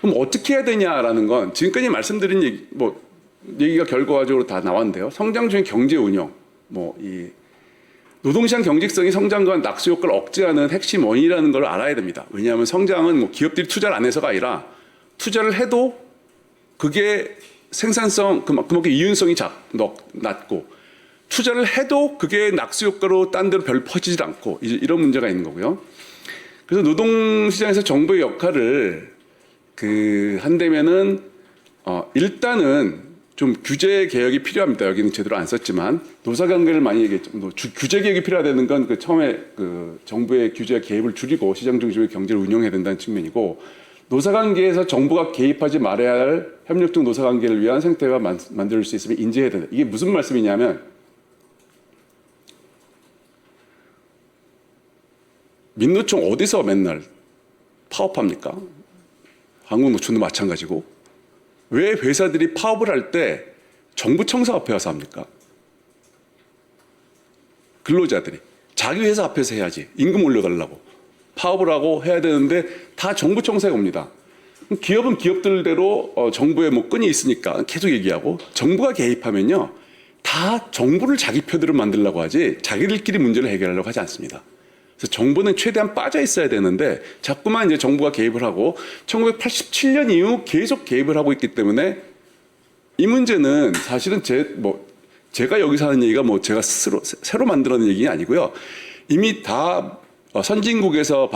그럼 어떻게 해야 되냐라는 건 지금까지 말씀드린 얘기가 결과적으로 다 나왔는데요. 성장 중의 경제 운영, 이 노동시장 경직성이 성장과 낙수 효과를 억제하는 핵심 원인이라는 걸 알아야 됩니다. 왜냐하면 성장은 기업들이 투자를 안 해서가 아니라 투자를 해도 그게 생산성, 그만큼 이윤성이 낮고 투자를 해도 그게 낙수 효과로 딴 데로 별로 퍼지질 않고 이런 문제가 있는 거고요. 그래서 노동시장에서 정부의 역할을 한다면은 일단은 좀 규제 개혁이 필요합니다. 여기는 제대로 안 썼지만 노사관계를 많이 얘기했죠. 규제 개혁이 필요하다는 건 처음에 정부의 규제 개입을 줄이고 시장 중심의 경제를 운영해야 된다는 측면이고 노사관계에서 정부가 개입하지 말아야 할 협력적 노사관계를 위한 생태가 만들 수 있으면 인지해야 된다. 이게 무슨 말씀이냐면 민노총 어디서 맨날 파업합니까? 한국노총도 마찬가지고 왜 회사들이 파업을 할 때 정부 청사 앞에 와서 합니까? 근로자들이 자기 회사 앞에서 해야지 임금 올려달라고 파업을 하고 해야 되는데 다 정부 청사에 옵니다. 기업은 기업들대로 정부에 끈이 있으니까 계속 얘기하고 정부가 개입하면요 다 정부를 자기 편으로 만들려고 하지 자기들끼리 문제를 해결하려고 하지 않습니다. 그래서 정부는 최대한 빠져 있어야 되는데 자꾸만 이제 정부가 개입을 하고 1987년 이후 계속 개입을 하고 있기 때문에 이 문제는 사실은 제가 여기서 하는 얘기가 제가 스스로 새로 만들어낸 얘기가 아니고요. 이미 다 선진국에서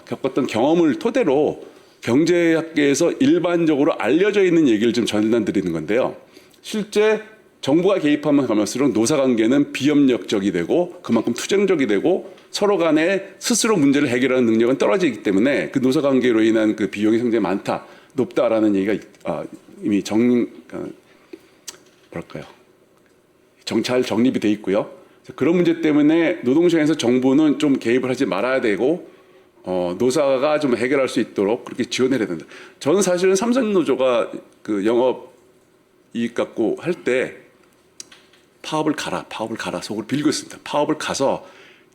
겪었던 경험을 토대로 경제학계에서 일반적으로 알려져 있는 얘기를 좀 전달드리는 건데요. 실제 정부가 개입하면 가면서록 노사관계는 비협력적이 되고 그만큼 투쟁적이 되고 서로 간에 스스로 문제를 해결하는 능력은 떨어지기 때문에 그 노사관계로 인한 그 비용이 상당히 많다, 높다라는 얘기가 이미 잘 정립이 돼 있고요. 그런 문제 때문에 노동시장에서 정부는 좀 개입을 하지 말아야 되고 노사가 좀 해결할 수 있도록 그렇게 지원해야 된다. 저는 사실은 삼성노조가 그 영업 이익 갖고 할 때 파업을 가라 속을 빌고 있습니다. 파업을 가서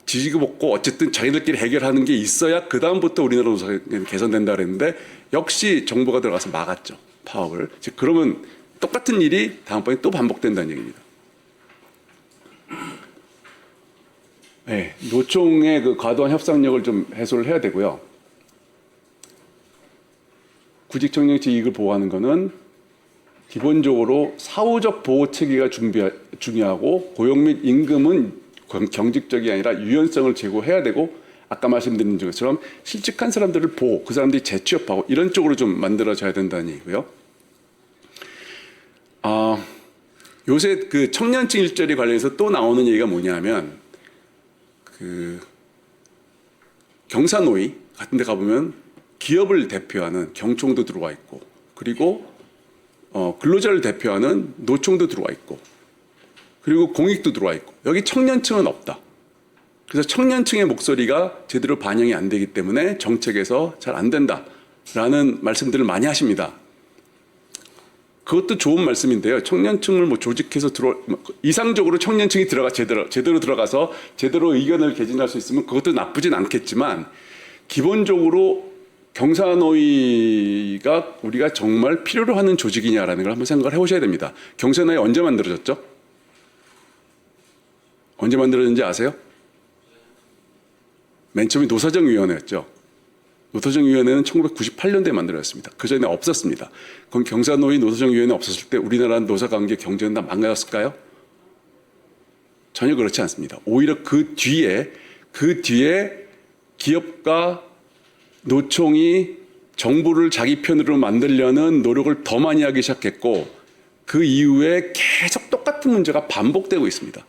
지지고 먹고 어쨌든 자기들끼리 해결하는 게 있어야 그 다음부터 우리나라 노사가 개선된다 그랬는데 역시 정부가 들어가서 막았죠. 파업을. 그러면 똑같은 일이 다음번에 또 반복된다는 얘기입니다. 네, 노총의 그 과도한 협상력을 좀 해소를 해야 되고요. 구직 청년층 이익을 보호하는 것은 기본적으로 사후적 보호 체계가 중요하고 고용 및 임금은 경직적이 아니라 유연성을 제고해야 되고 아까 말씀드린 것처럼 실직한 사람들을 보호, 그 사람들이 재취업하고 이런 쪽으로 좀 만들어져야 된다는 얘기고요. 요새 그 청년층 일자리 관련해서 또 나오는 얘기가 뭐냐면 경사노위 같은 데 가보면 기업을 대표하는 경총도 들어와 있고 그리고 근로자를 대표하는 노총도 들어와 있고 그리고 공익도 들어와 있고 여기 청년층은 없다. 그래서 청년층의 목소리가 제대로 반영이 안 되기 때문에 정책에서 잘 안 된다라는 말씀들을 많이 하십니다. 그것도 좋은 말씀인데요. 청년층을 조직해서 이상적으로 청년층이 제대로 들어가서 제대로 의견을 개진할 수 있으면 그것도 나쁘진 않겠지만 기본적으로 경사노위가 우리가 정말 필요로 하는 조직이냐라는 걸 한번 생각을 해보셔야 됩니다. 경사노위 언제 만들어졌죠? 언제 만들어졌는지 아세요? 맨 처음에 노사정위원회였죠. 노사정위원회는 1998년도에 만들어졌습니다. 그 전에 없었습니다. 그럼 경사노위 노사정위원회 없었을 때 우리나라 노사관계 경제는 다 망가졌을까요? 전혀 그렇지 않습니다. 오히려 그 뒤에 기업과 노총이 정부를 자기 편으로 만들려는 노력을 더 많이 하기 시작했고 그 이후에 계속 똑같은 문제가 반복되고 있습니다.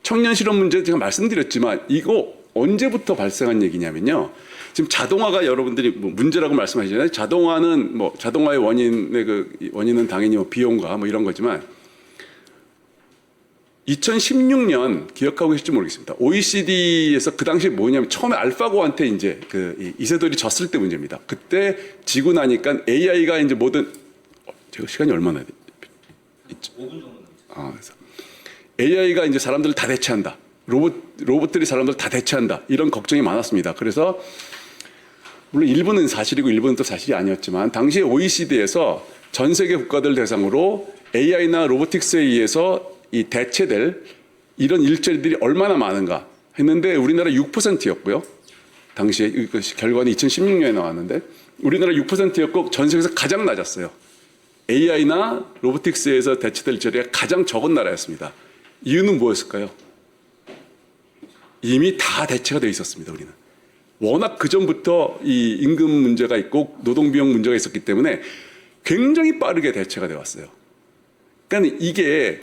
청년 실업 문제 제가 말씀드렸지만 이거 언제부터 발생한 얘기냐면요. 지금 자동화가 여러분들이 뭐 문제라고 말씀하시잖아요. 자동화는 뭐 자동화의 원인은 당연히 뭐 비용과 뭐 이런 거지만 2016년 기억하고 계실지 모르겠습니다. OECD에서 그 당시에 뭐냐면 처음에 알파고한테 이제 그 이세돌이 졌을 때 문제입니다. 그때 지고 나니까 AI가 이제 모든 제가 시간이 얼마나 있죠? 5분 정도 남았어요. 그래서 AI가 이제 사람들을 다 대체한다. 로봇들이 사람들을 다 대체한다. 이런 걱정이 많았습니다. 그래서 물론 일부는 사실이고 일부는 또 사실이 아니었지만 당시에 OECD에서 전 세계 국가들 대상으로 AI나 로보틱스에 의해서 이 대체될 이런 일자리들이 얼마나 많은가 했는데 우리나라 6%였고요. 당시에 그 결과는 2016년에 나왔는데 우리나라 6%였고 전 세계에서 가장 낮았어요. AI나 로보틱스에서 대체될 일자리가 가장 적은 나라였습니다. 이유는 무엇일까요? 이미 다 대체가 되어 있었습니다. 우리는. 워낙 그전부터 이 임금 문제가 있고 노동비용 문제가 있었기 때문에 굉장히 빠르게 대체가 되어 왔어요. 그러니까 이게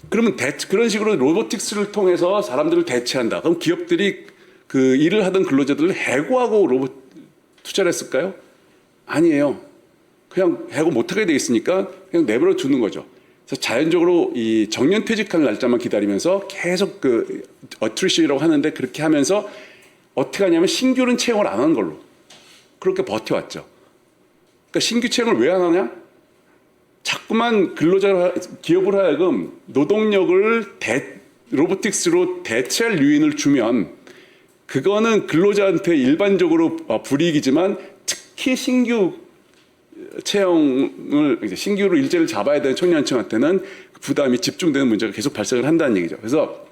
그러면 그런 식으로 로보틱스를 통해서 사람들을 대체한다. 그럼 기업들이 그 일을 하던 근로자들을 해고하고 로봇 투자를 했을까요? 아니에요. 그냥 해고 못하게 돼 있으니까 그냥 내버려 두는 거죠. 그래서 자연적으로 이 정년퇴직할 날짜만 기다리면서 계속 그 어트리션이라고 하는데 그렇게 하면서 어떻게 하냐면 신규는 채용을 안 하는 걸로 그렇게 버텨왔죠. 그러니까 신규 채용을 왜 안 하냐? 자꾸만 기업을 하여금 노동력을 로보틱스로 대체할 요인을 주면 그거는 근로자한테 일반적으로 불이익이지만 특히 신규 채용을 신규로 일자리를 잡아야 되는 청년층한테는 부담이 집중되는 문제가 계속 발생을 한다는 얘기죠. 그래서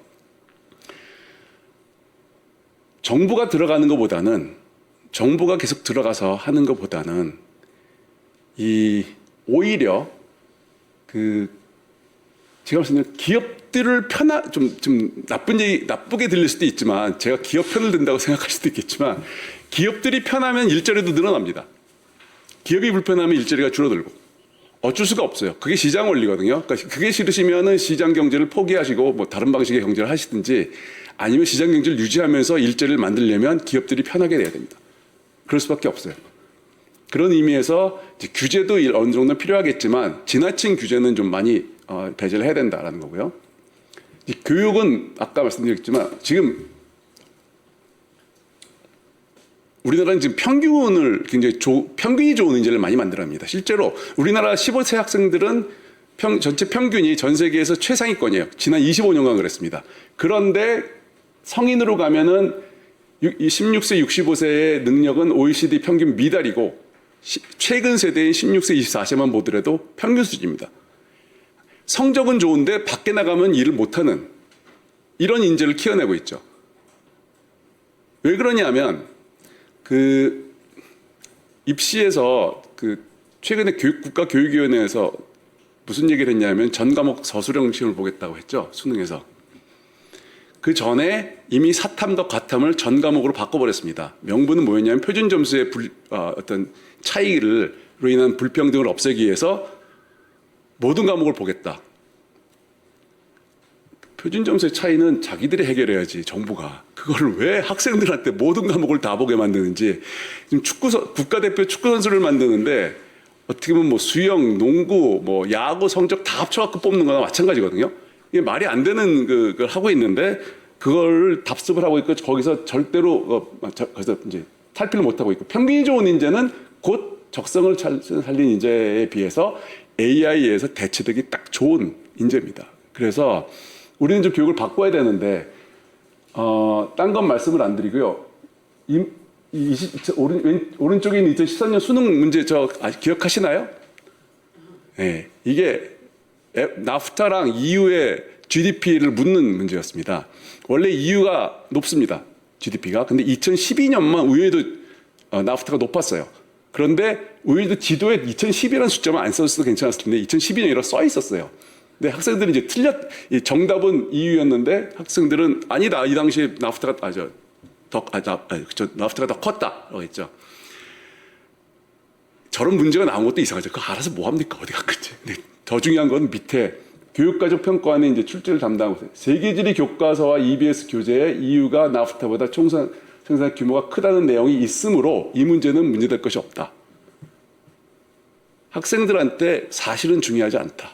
정부가 들어가는 것보다는 정부가 계속 들어가서 하는 것보다는 오히려 제가 말씀드린 기업들을 좀 나쁘게 들릴 수도 있지만 제가 기업 편을 든다고 생각할 수도 있겠지만 기업들이 편하면 일자리도 늘어납니다. 기업이 불편하면 일자리가 줄어들고 어쩔 수가 없어요. 그게 시장 원리거든요. 그러니까 그게 싫으시면은 시장 경제를 포기하시고 뭐 다른 방식의 경제를 하시든지 아니면 시장 경제를 유지하면서 일자리를 만들려면 기업들이 편하게 돼야 됩니다. 그럴 수밖에 없어요. 그런 의미에서 이제 규제도 어느 정도 필요하겠지만 지나친 규제는 좀 많이 배제를 해야 된다라는 거고요. 교육은 아까 말씀드렸지만 지금 우리나라는 지금 평균이 좋은 인재를 많이 만들어냅니다. 실제로 우리나라 15세 학생들은 전체 평균이 전 세계에서 최상위권이에요. 지난 25년간 그랬습니다. 그런데 성인으로 가면은 16세, 65세의 능력은 OECD 평균 미달이고 최근 세대인 16세, 24세만 보더라도 평균 수준입니다. 성적은 좋은데 밖에 나가면 일을 못하는 이런 인재를 키워내고 있죠. 왜 그러냐면 입시에서 최근에 국가교육위원회에서 무슨 얘기를 했냐면 전 과목 서술형 시험을 보겠다고 했죠. 수능에서. 그 전에 이미 사탐덕 과탐을 전 과목으로 바꿔버렸습니다. 명분은 뭐였냐면 표준 점수의 어떤 차이로 인한 불평등을 없애기 위해서 모든 과목을 보겠다. 표준 점수의 차이는 자기들이 해결해야지 정부가. 그걸 왜 학생들한테 모든 과목을 다 보게 만드는지. 지금 국가대표 축구 선수를 만드는데 어떻게 보면 뭐 수영, 농구, 뭐 야구 성적 다 합쳐갖고 뽑는 거나 마찬가지거든요. 이게 말이 안 되는 그걸 하고 있는데 그걸 답습을 하고 있고 거기서 절대로 거기서 이제 탈피를 못 하고 있고 평균이 좋은 인재는 곧 적성을 살린 인재에 비해서 AI에서 대체되기 딱 좋은 인재입니다. 그래서 우리는 좀 교육을 바꿔야 되는데 딴 건 말씀을 안 드리고요. 오른쪽에 있는 2013년 수능 문제 기억하시나요? 네, 이게 나프타랑 EU의 GDP를 묻는 문제였습니다. 원래 EU가 높습니다. GDP가. 근데 2012년만 우연히도 나프타가 높았어요. 그런데 우연히도 지도에 2012라는 숫자만 안 써있어도 괜찮았을 텐데 2012년이라고 써 있었어요. 근데 학생들은 이제 정답은 EU였는데 학생들은 아니다. 이 당시에 나프타가 나프타가 더 컸다라고 했죠. 저런 문제가 나온 것도 이상하죠. 그거 알아서 뭐 합니까? 어디 갔겠지. 근데 더 중요한 건 밑에 교육과정 평가원에 이제 출제를 담당하고 있어요. 세계지리 교과서와 EBS 교재에 EU가 나프타보다 생산 규모가 크다는 내용이 있으므로 이 문제는 문제될 것이 없다. 학생들한테 사실은 중요하지 않다.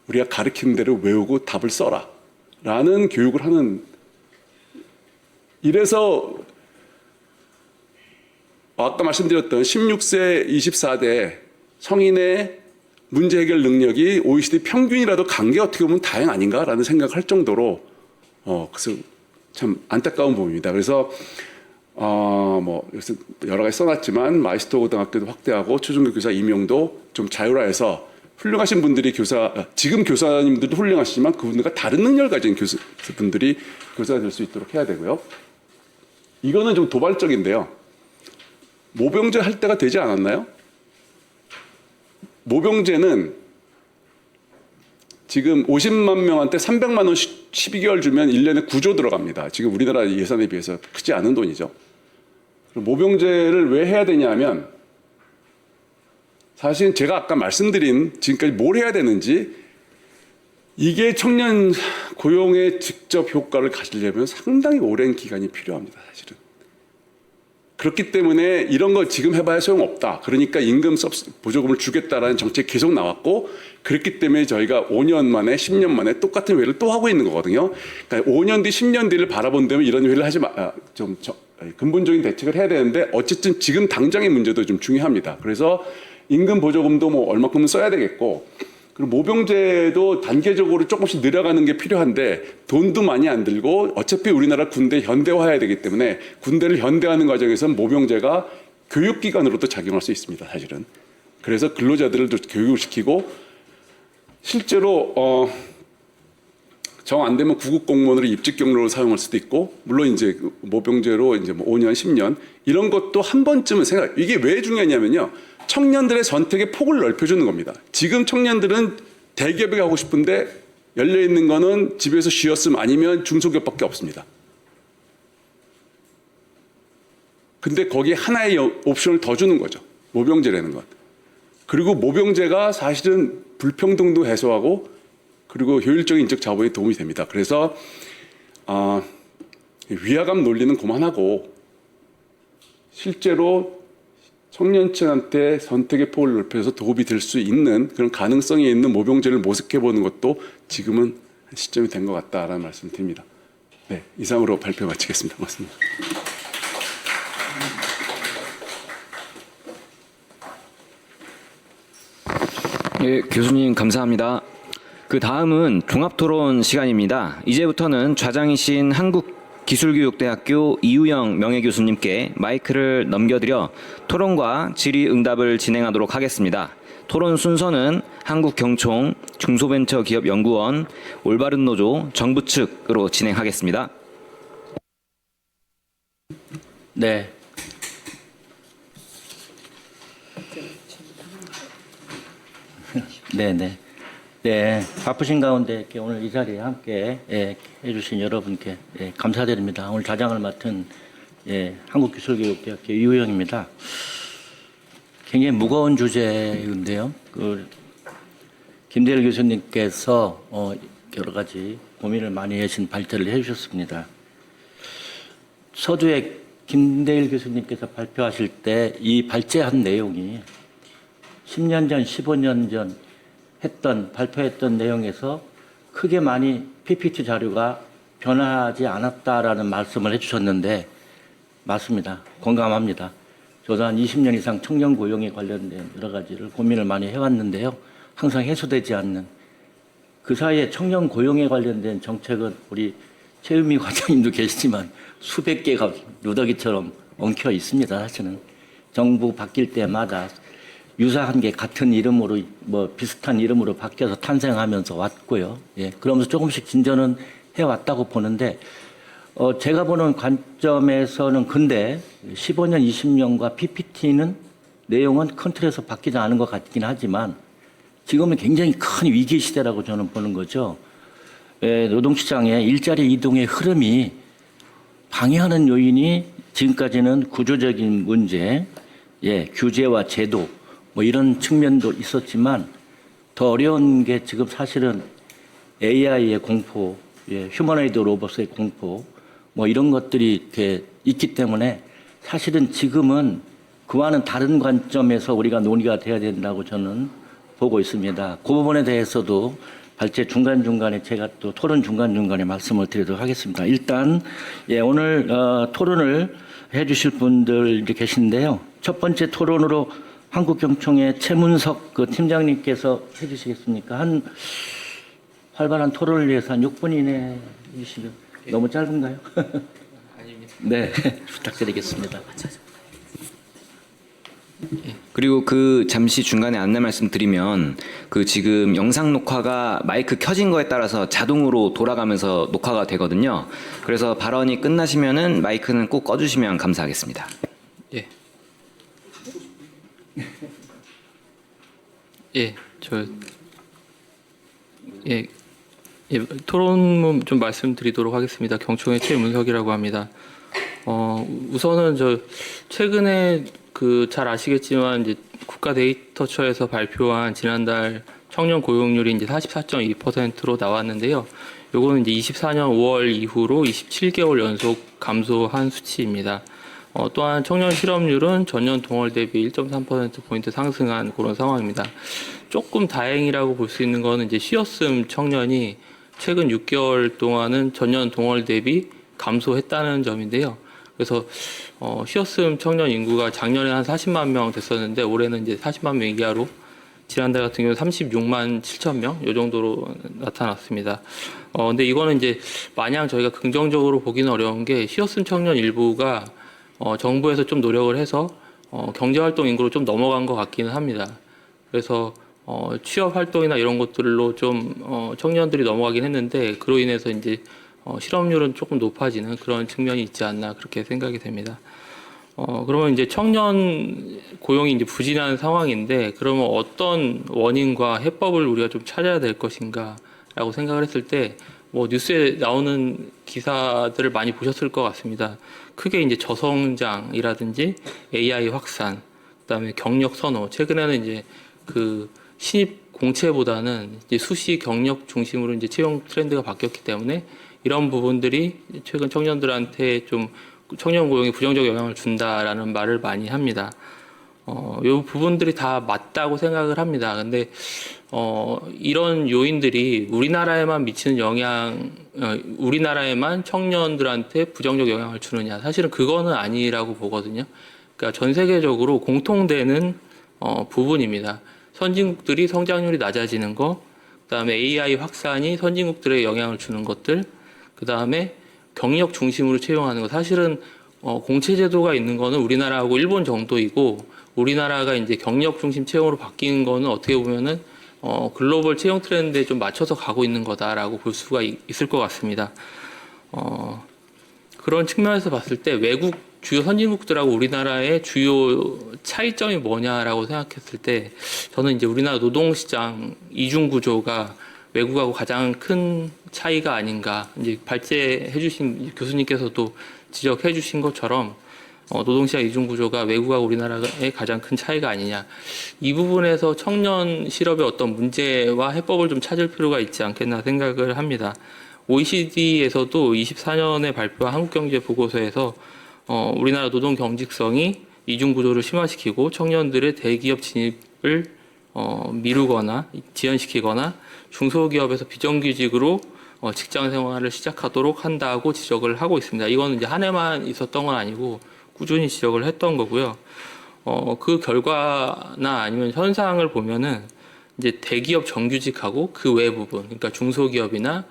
우리가 가르치는 대로 외우고 답을 써라. 라는 교육을 하는, 이래서 아까 말씀드렸던 16세, 24대 성인의 문제 해결 능력이 OECD 평균이라도 간 게 어떻게 보면 다행 아닌가라는 생각을 할 정도로 그래서 참 안타까운 부분입니다. 그래서 여러 가지 써놨지만 마이스터 고등학교도 확대하고 초중급 교사 임용도 좀 자율화해서 훌륭하신 분들이 지금 교사님들도 훌륭하시지만 그분들과 다른 능력을 가진 교수분들이 교사가 될 수 있도록 해야 되고요. 이거는 좀 도발적인데요. 모병제 할 때가 되지 않았나요? 모병제는 지금 50만 명한테 300만 원 12개월 주면 1년에 9조 들어갑니다. 지금 우리나라 예산에 비해서 크지 않은 돈이죠. 모병제를 왜 해야 되냐면 사실 제가 아까 말씀드린 지금까지 뭘 해야 되는지 이게 청년 고용에 직접 효과를 가지려면 상당히 오랜 기간이 필요합니다. 사실은. 그렇기 때문에 이런 거 지금 해봐야 소용없다. 그러니까 임금 보조금을 주겠다라는 정책이 계속 나왔고 그렇기 때문에 저희가 5년 만에 10년 만에 똑같은 회를 또 하고 있는 거거든요. 그러니까 5년 뒤 10년 뒤를 바라본다면 이런 회를 하지 근본적인 대책을 해야 되는데 어쨌든 지금 당장의 문제도 좀 중요합니다. 그래서 임금 보조금도 뭐 얼마큼은 써야 되겠고 그리고 모병제도 단계적으로 조금씩 늘어가는 게 필요한데 돈도 많이 안 들고 어차피 우리나라 군대 현대화해야 되기 때문에 군대를 현대화하는 과정에서는 모병제가 교육기관으로도 작용할 수 있습니다. 사실은. 그래서 근로자들을 교육을 시키고 실제로 정 안 되면 구급 공무원으로 입직 경로로 사용할 수도 있고 물론 이제 모병제로 이제 뭐 5년, 10년 이런 것도 한 번쯤은 이게 왜 중요하냐면요. 청년들의 선택의 폭을 넓혀주는 겁니다. 지금 청년들은 대기업에 가고 싶은데 열려있는 거는 집에서 쉬었음 아니면 중소기업밖에 없습니다. 근데 거기에 하나의 옵션을 더 주는 거죠. 모병제라는 건. 그리고 모병제가 사실은 불평등도 해소하고 그리고 효율적인 인적 자본에 도움이 됩니다. 그래서 위화감 논리는 그만하고 실제로 청년층한테 선택의 폭을 넓혀서 도움이 될 수 있는 그런 가능성이 있는 모병제를 모색해보는 것도 지금은 시점이 된 것 같다라는 말씀을 드립니다. 네, 이상으로 발표 마치겠습니다. 고맙습니다. 예, 교수님 감사합니다. 그 다음은 종합토론 시간입니다. 이제부터는 좌장이신 한국기술교육대학교 이우영 명예교수님께 마이크를 넘겨드려 토론과 질의응답을 진행하도록 하겠습니다. 토론 순서는 한국경총, 중소벤처기업연구원, 올바른노조, 정부 측으로 진행하겠습니다. 네. 네네. 네, 바쁘신 가운데 이렇게 오늘 이 자리에 함께 해주신 여러분께 감사드립니다. 오늘 좌장을 맡은 한국기술교육대학교 이우영입니다. 굉장히 무거운 주제인데요. 김대일 교수님께서 여러 가지 고민을 많이 하신 발제를 해주셨습니다. 서두에 김대일 교수님께서 발표하실 때 이 발제한 내용이 10년 전, 15년 전 발표했던 내용에서 크게 많이 PPT 자료가 변화하지 않았다라는 말씀을 해주셨는데 맞습니다. 공감합니다. 저도 한 20년 이상 청년 고용에 관련된 여러 가지를 고민을 많이 해왔는데요. 항상 해소되지 않는 그 사이에 청년 고용에 관련된 정책은 우리 최은미 과장님도 계시지만 수백 개가 누더기처럼 엉켜 있습니다. 사실은 정부 바뀔 때마다 유사한 게 같은 이름으로 뭐 비슷한 이름으로 바뀌어서 탄생하면서 왔고요. 예, 그러면서 조금씩 진전은 해왔다고 보는데 제가 보는 관점에서는 근데 15년, 20년과 PPT는 내용은 큰 틀에서 바뀌지 않은 것 같긴 하지만 지금은 굉장히 큰 위기 시대라고 저는 보는 거죠. 예, 노동시장의 일자리 이동의 흐름이 방해하는 요인이 지금까지는 구조적인 문제, 예, 규제와 제도 뭐 이런 측면도 있었지만 더 어려운 게 지금 사실은 AI의 공포, 예, 휴머노이드 로봇의 공포 뭐 이런 것들이 이렇게 있기 때문에 사실은 지금은 그와는 다른 관점에서 우리가 논의가 돼야 된다고 저는 보고 있습니다. 그 부분에 대해서도 발제 중간중간에 제가 또 토론 중간중간에 말씀을 드리도록 하겠습니다. 일단 예, 오늘 토론을 해 주실 분들 이제 계신데요. 첫 번째 토론으로 한국경총의 최문석 그 팀장님께서 해 주시겠습니까? 한 활발한 토론을 위해서 한 6분 이내에 해주시면 너무 짧은가요? 아닙니다. 네, 부탁드리겠습니다. 그리고 그 잠시 중간에 안내 말씀드리면 그 지금 영상 녹화가 마이크 켜진 거에 따라서 자동으로 돌아가면서 녹화가 되거든요. 그래서 발언이 끝나시면은 마이크는 꼭 꺼주시면 감사하겠습니다. 예. 예, 토론문 좀 말씀드리도록 하겠습니다. 경총의 최문석이라고 합니다. 우선은 최근에 잘 아시겠지만 이제 국가 데이터처에서 발표한 지난달 청년 고용률이 이제 44.2%로 나왔는데요. 요거는 이제 24년 5월 이후로 27개월 연속 감소한 수치입니다. 또한 청년 실업률은 전년 동월 대비 1.3%포인트 상승한 그런 상황입니다. 조금 다행이라고 볼 수 있는 거는 이제 쉬었음 청년이 최근 6개월 동안은 전년 동월 대비 감소했다는 점인데요. 그래서 쉬었음 청년 인구가 작년에 한 40만 명 됐었는데 올해는 이제 40만 명 이하로 지난달 같은 경우는 36만 7천 명 이 정도로 나타났습니다. 근데 이거는 이제 마냥 저희가 긍정적으로 보기는 어려운 게 쉬었음 청년 일부가 정부에서 좀 노력을 해서 경제활동 인구로 좀 넘어간 것 같기는 합니다. 그래서 취업 활동이나 이런 것들로 좀 청년들이 넘어가긴 했는데 그로 인해서 이제 실업률은 조금 높아지는 그런 측면이 있지 않나 그렇게 생각이 됩니다. 그러면 이제 청년 고용이 이제 부진한 상황인데 그러면 어떤 원인과 해법을 우리가 좀 찾아야 될 것인가라고 생각을 했을 때 뭐 뉴스에 나오는 기사들을 많이 보셨을 것 같습니다. 크게 이제 저성장이라든지 AI 확산, 그다음에 경력 선호. 최근에는 이제 그 신입 공채보다는 이제 수시 경력 중심으로 이제 채용 트렌드가 바뀌었기 때문에 이런 부분들이 최근 청년들한테 좀 청년 고용에 부정적 영향을 준다라는 말을 많이 합니다. 이 부분들이 다 맞다고 생각을 합니다. 근데 이런 요인들이 우리나라에만 미치는 영향, 우리나라에만 청년들한테 부정적 영향을 주느냐? 사실은 그거는 아니라고 보거든요. 그러니까 전 세계적으로 공통되는 부분입니다. 선진국들이 성장률이 낮아지는 거, 그다음에 AI 확산이 선진국들에 영향을 주는 것들, 그다음에 경력 중심으로 채용하는 거. 사실은 공채 제도가 있는 거는 우리나라하고 일본 정도이고 우리나라가 이제 경력 중심 채용으로 바뀌는 거는 어떻게 보면은 글로벌 채용 트렌드에 좀 맞춰서 가고 있는 거다라고 볼 수가 있을 것 같습니다. 그런 측면에서 봤을 때 외국 주요 선진국들하고 우리나라의 주요 차이점이 뭐냐라고 생각했을 때 저는 이제 우리나라 노동시장 이중 구조가 외국하고 가장 큰 차이가 아닌가. 이제 발제해 주신 교수님께서도 지적해 주신 것처럼 노동시장 이중 구조가 외국하고 우리나라의 가장 큰 차이가 아니냐. 이 부분에서 청년 실업의 어떤 문제와 해법을 좀 찾을 필요가 있지 않겠나 생각을 합니다. OECD에서도 24년에 발표한 한국경제보고서에서 우리나라 노동 경직성이 이중 구조를 심화시키고 청년들의 대기업 진입을 미루거나 지연시키거나 중소기업에서 비정규직으로 직장 생활을 시작하도록 한다고 지적을 하고 있습니다. 이거는 이제 한 해만 있었던 건 아니고 꾸준히 지적을 했던 거고요. 그 결과나 아니면 현상을 보면은 이제 대기업 정규직하고 그 외 부분, 그러니까 중소기업이나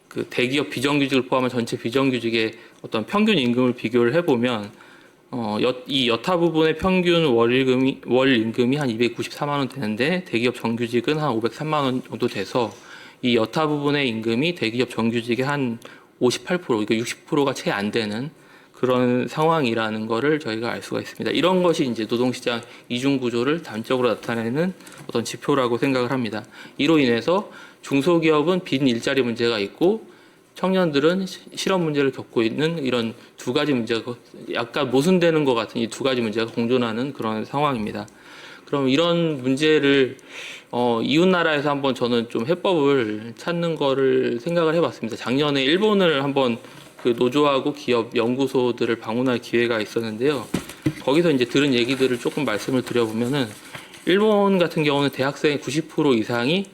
그 대기업 비정규직을 포함한 전체 비정규직의 어떤 평균 임금을 비교를 해보면 이 여타 부분의 평균 월 임금이 한 294만 원 되는데 대기업 정규직은 한 503만 원 정도 돼서 이 여타 부분의 임금이 대기업 정규직의 한 58%, 그러니까 60%가 채 안 되는 그런 상황이라는 거를 저희가 알 수가 있습니다. 이런 것이 이제 노동시장 이중 구조를 단적으로 나타내는 어떤 지표라고 생각을 합니다. 이로 인해서 중소기업은 빈 일자리 문제가 있고 청년들은 실업 문제를 겪고 있는 이런 두 가지 문제가 약간 모순되는 것 같은 이 두 가지 문제가 공존하는 그런 상황입니다. 그럼 이런 문제를 이웃 나라에서 한번 저는 좀 해법을 찾는 거를 생각을 해봤습니다. 작년에 일본을 한번 그 노조하고 기업 연구소들을 방문할 기회가 있었는데요. 거기서 이제 들은 얘기들을 조금 말씀을 드려보면은 일본 같은 경우는 대학생의 90% 이상이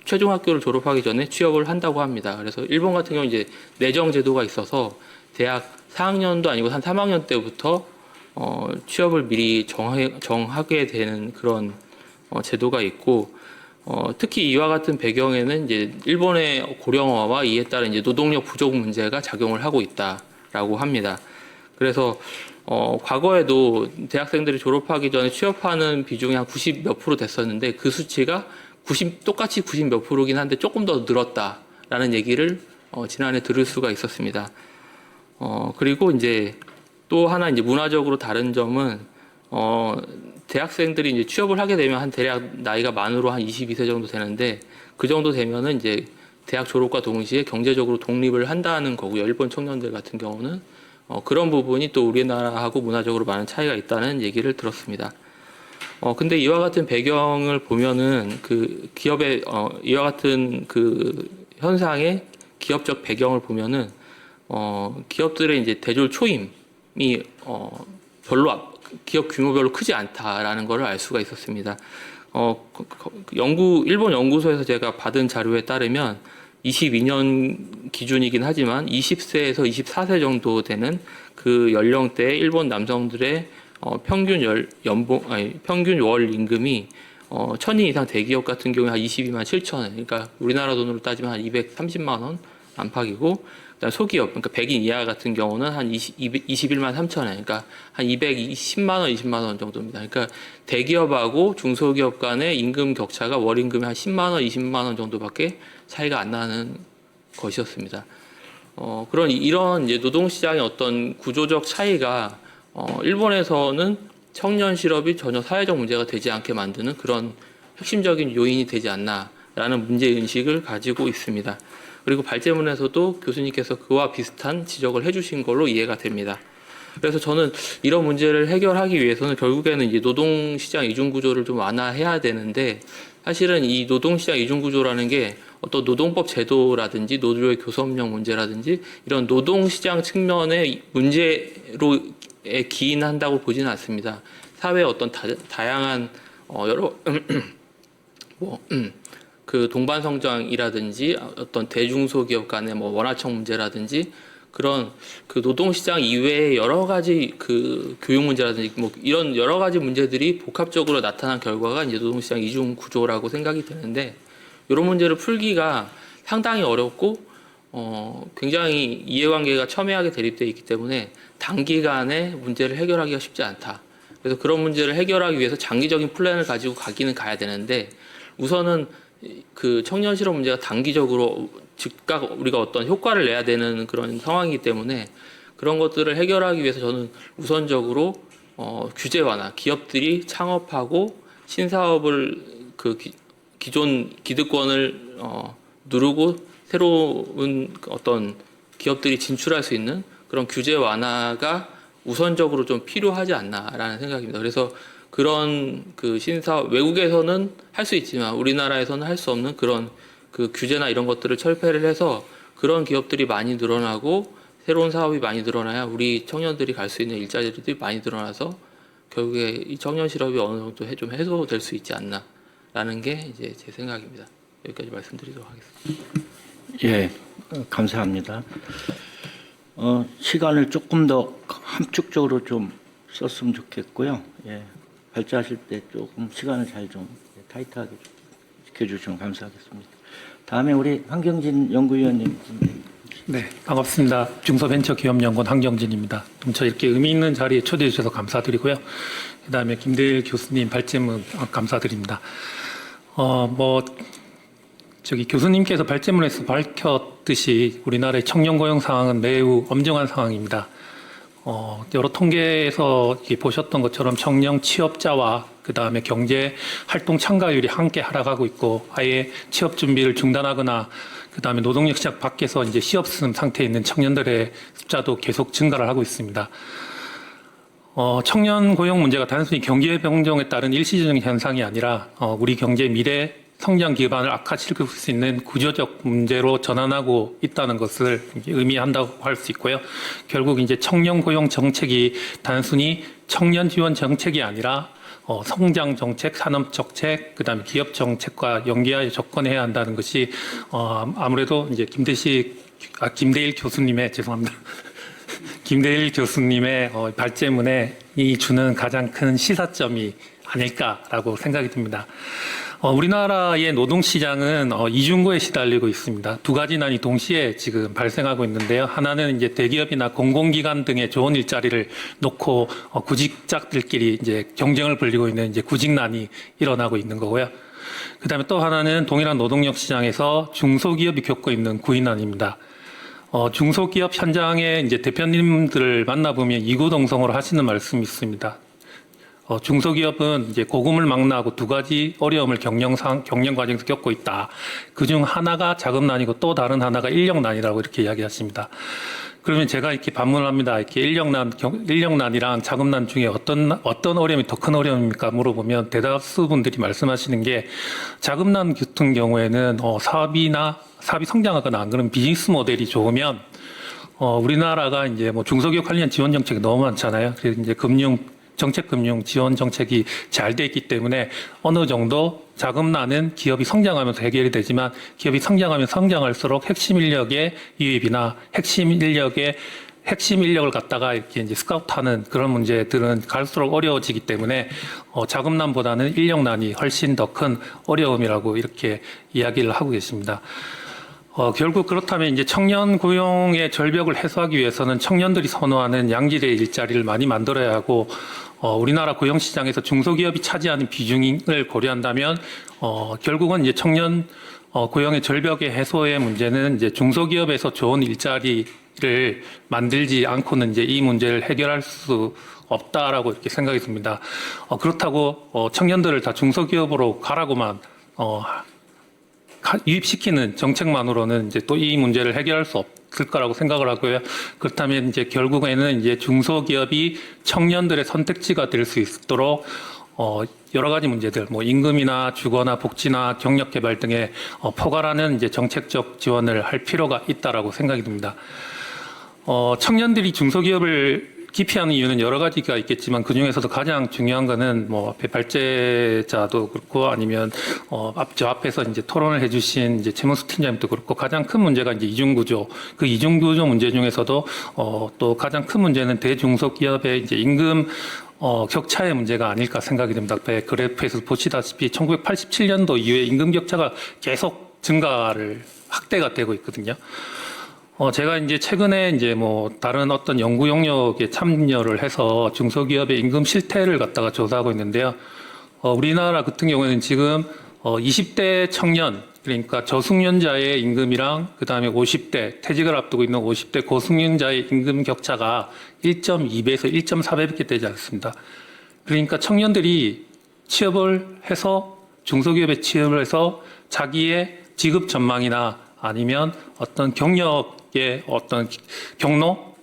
최종학교를 졸업하기 전에 취업을 한다고 합니다. 그래서 일본 같은 경우 이제 내정 제도가 있어서 대학 4학년도 아니고 한 3학년 때부터 취업을 미리 정하게 되는 그런 제도가 있고 특히 이와 같은 배경에는 이제 일본의 고령화와 이에 따른 이제 노동력 부족 문제가 작용을 하고 있다라고 합니다. 그래서 과거에도 대학생들이 졸업하기 전에 취업하는 비중이 한 90 몇 프로 됐었는데 그 수치가 똑같이 90 몇 프로긴 한데 조금 더 늘었다라는 얘기를 지난해 들을 수가 있었습니다. 그리고 이제 또 하나 이제 문화적으로 다른 점은 대학생들이 이제 취업을 하게 되면 한 대략 나이가 만으로 한 22세 정도 되는데 그 정도 되면은 이제 대학 졸업과 동시에 경제적으로 독립을 한다는 거고요. 일본 청년들 같은 경우는 그런 부분이 또 우리나라하고 문화적으로 많은 차이가 있다는 얘기를 들었습니다. 근데 이와 같은 배경을 보면은 그 기업의 이와 같은 그 현상의 기업적 배경을 보면은 기업들의 이제 대졸 초임이 별로 기업 규모별로 크지 않다라는 것을 알 수가 있었습니다. 일본 연구소에서 제가 받은 자료에 따르면 22년 기준이긴 하지만 20세에서 24세 정도 되는 그 연령대의 일본 남성들의 평균 월 임금이 1,000인 이상 대기업 같은 경우에 한 22만 7천 원, 그러니까 우리나라 돈으로 따지면 한 230만 원 안팎이고, 그다음 소기업, 그러니까 100인 이하 같은 경우는 한 21만 3천 원, 그러니까 한 220만 원, 20만 원 정도입니다. 그러니까 대기업하고 중소기업 간의 임금 격차가 월 임금이 한 10만 원, 20만 원 정도밖에 차이가 안 나는 것이었습니다. 이런 이제 노동시장의 어떤 구조적 차이가 일본에서는 청년 실업이 전혀 사회적 문제가 되지 않게 만드는 그런 핵심적인 요인이 되지 않나라는 문제인식을 가지고 있습니다. 그리고 발제문에서도 교수님께서 그와 비슷한 지적을 해주신 걸로 이해가 됩니다. 그래서 저는 이런 문제를 해결하기 위해서는 결국에는 이제 노동시장 이중구조를 좀 완화해야 되는데, 사실은 이 노동시장 이중구조라는 게 어떤 노동법 제도라든지 노조의 교섭력 문제라든지 이런 노동시장 측면의 문제로 기인한다고 보지는 않습니다. 사회의 어떤 다양한 여러 그 동반 성장이라든지 어떤 대중소기업 간의 원화청 문제라든지 그런 그 노동시장 이외의 여러 가지 그 교육 문제라든지 이런 여러 가지 문제들이 복합적으로 나타난 결과가 이제 노동시장 이중 구조라고 생각이 되는데, 이런 문제를 풀기가 상당히 어렵고 굉장히 이해관계가 첨예하게 대립되어 있기 때문에 단기간에 문제를 해결하기가 쉽지 않다. 그래서 그런 문제를 해결하기 위해서 장기적인 플랜을 가지고 가기는 가야 되는데, 우선은 그 청년 실업 문제가 단기적으로 즉각 우리가 어떤 효과를 내야 되는 그런 상황이기 때문에 그런 것들을 해결하기 위해서 저는 우선적으로 규제 완화, 기업들이 창업하고 신사업을 기존 기득권을 누르고 새로운 어떤 기업들이 진출할 수 있는 그런 규제 완화가 우선적으로 좀 필요하지 않나라는 생각입니다. 그래서 그런 그 신사업, 외국에서는 할 수 있지만 우리나라에서는 할 수 없는 그런 그 규제나 이런 것들을 철폐를 해서 그런 기업들이 많이 늘어나고 새로운 사업이 많이 늘어나야 우리 청년들이 갈 수 있는 일자리들이 많이 늘어나서 결국에 이 청년 실업이 어느 정도 좀 해소될 수 있지 않나라는 게 이제 제 생각입니다. 여기까지 말씀드리도록 하겠습니다. 예, 감사합니다. 시간을 조금 더 함축적으로 좀 썼으면 좋겠고요. 예, 발제하실 때 조금 시간을 잘 좀 타이트하게 지켜주시면 감사하겠습니다. 다음에 우리 황경진 연구위원님. 네, 반갑습니다. 중소벤처기업연구원 황경진입니다. 저 이렇게 의미 있는 자리에 초대해 주셔서 감사드리고요. 그다음에 김대일 교수님 발제문 감사드립니다. 교수님께서 발제문에서 밝혔듯이 우리나라의 청년 고용 상황은 매우 엄중한 상황입니다. 여러 통계에서 보셨던 것처럼 청년 취업자와 그다음에 경제 활동 참가율이 함께 하락하고 있고 아예 취업 준비를 중단하거나 그다음에 노동력 시장 밖에서 이제 시없음 상태에 있는 청년들의 숫자도 계속 증가를 하고 있습니다. 청년 고용 문제가 단순히 경기의 병정에 따른 일시적인 현상이 아니라 우리 경제의 미래 성장 기반을 악화시킬 수 있는 구조적 문제로 전환하고 있다는 것을 의미한다고 할 수 있고요. 결국 이제 청년 고용 정책이 단순히 청년 지원 정책이 아니라 성장 정책, 산업 정책, 그다음에 기업 정책과 연계하여 접근해야 한다는 것이 아무래도 이제 김대일 교수님의 죄송합니다. 김대일 교수님의 발제문에 이 주는 가장 큰 시사점이 아닐까라고 생각이 듭니다. 우리나라의 노동시장은 이중고에 시달리고 있습니다. 두 가지 난이 동시에 지금 발생하고 있는데요. 하나는 이제 대기업이나 공공기관 등의 좋은 일자리를 놓고 구직자들끼리 이제 경쟁을 벌이고 있는 이제 구직난이 일어나고 있는 거고요. 그다음에 또 하나는 동일한 노동력 시장에서 중소기업이 겪고 있는 구인난입니다. 중소기업 현장에 이제 대표님들을 만나보면 이구동성으로 하시는 말씀이 있습니다. 중소기업은 이제 고금을 망라하고 두 가지 어려움을 경영 과정에서 겪고 있다. 그중 하나가 자금난이고 또 다른 하나가 인력난이라고 이렇게 이야기하십니다. 그러면 제가 이렇게 반문을 합니다. 이렇게 인력난이랑 자금난 중에 어떤 어려움이 더 큰 어려움입니까? 물어보면 대다수 분들이 말씀하시는 게 자금난 같은 경우에는 사업이 성장하거나 안 그러면 비즈니스 모델이 좋으면 우리나라가 이제 뭐 중소기업 관련 지원 정책이 너무 많잖아요. 그래서 이제 정책금융 지원 정책이 잘 돼 있기 때문에 어느 정도 자금난은 기업이 성장하면서 해결이 되지만 기업이 성장하면 성장할수록 핵심 인력의 유입이나 핵심 인력을 갖다가 이렇게 이제 스카우트하는 그런 문제들은 갈수록 어려워지기 때문에 자금난보다는 인력난이 훨씬 더 큰 어려움이라고 이렇게 이야기를 하고 계십니다. 결국 그렇다면 이제 청년 고용의 절벽을 해소하기 위해서는 청년들이 선호하는 양질의 일자리를 많이 만들어야 하고 우리나라 고용 시장에서 중소기업이 차지하는 비중을 고려한다면 결국은 이제 청년 고용의 절벽의 해소의 문제는 이제 중소기업에서 좋은 일자리를 만들지 않고는 이제 이 문제를 해결할 수 없다라고 이렇게 생각이 듭니다. 그렇다고 청년들을 다 중소기업으로 가라고만 유입시키는 정책만으로는 이제 또 이 문제를 해결할 수 없을 거라고 생각을 하고요. 그렇다면 이제 결국에는 이제 중소기업이 청년들의 선택지가 될 수 있도록 여러 가지 문제들, 뭐 임금이나 주거나 복지나 경력 개발 등의 포괄하는 이제 정책적 지원을 할 필요가 있다라고 생각이 듭니다. 청년들이 중소기업을 기피하는 이유는 여러 가지가 있겠지만 그 중에서도 가장 중요한 거는 뭐 앞에 발제자도 그렇고 아니면 저 앞에서 이제 토론을 해주신 이제 최문수 팀장님도 그렇고 가장 큰 문제가 이제 이중구조. 그 이중구조 문제 중에서도 또 가장 큰 문제는 대중소기업의 이제 임금 격차의 문제가 아닐까 생각이 됩니다. 앞에 그래프에서 보시다시피 1987년도 이후에 임금 격차가 계속 확대가 되고 있거든요. 제가 이제 최근에 이제 뭐 다른 어떤 연구 영역에 참여를 해서 중소기업의 임금 실태를 갖다가 조사하고 있는데요. 우리나라 같은 경우에는 지금 20대 청년, 그러니까 저숙련자의 임금이랑 그다음에 50대 퇴직을 앞두고 있는 50대 고숙련자의 임금 격차가 1.2배에서 1.4배밖에 되지 않습니다. 그러니까 청년들이 취업을 해서 중소기업에 취업을 해서 자기의 직업 전망이나 아니면 어떤 경력의 어떤 경로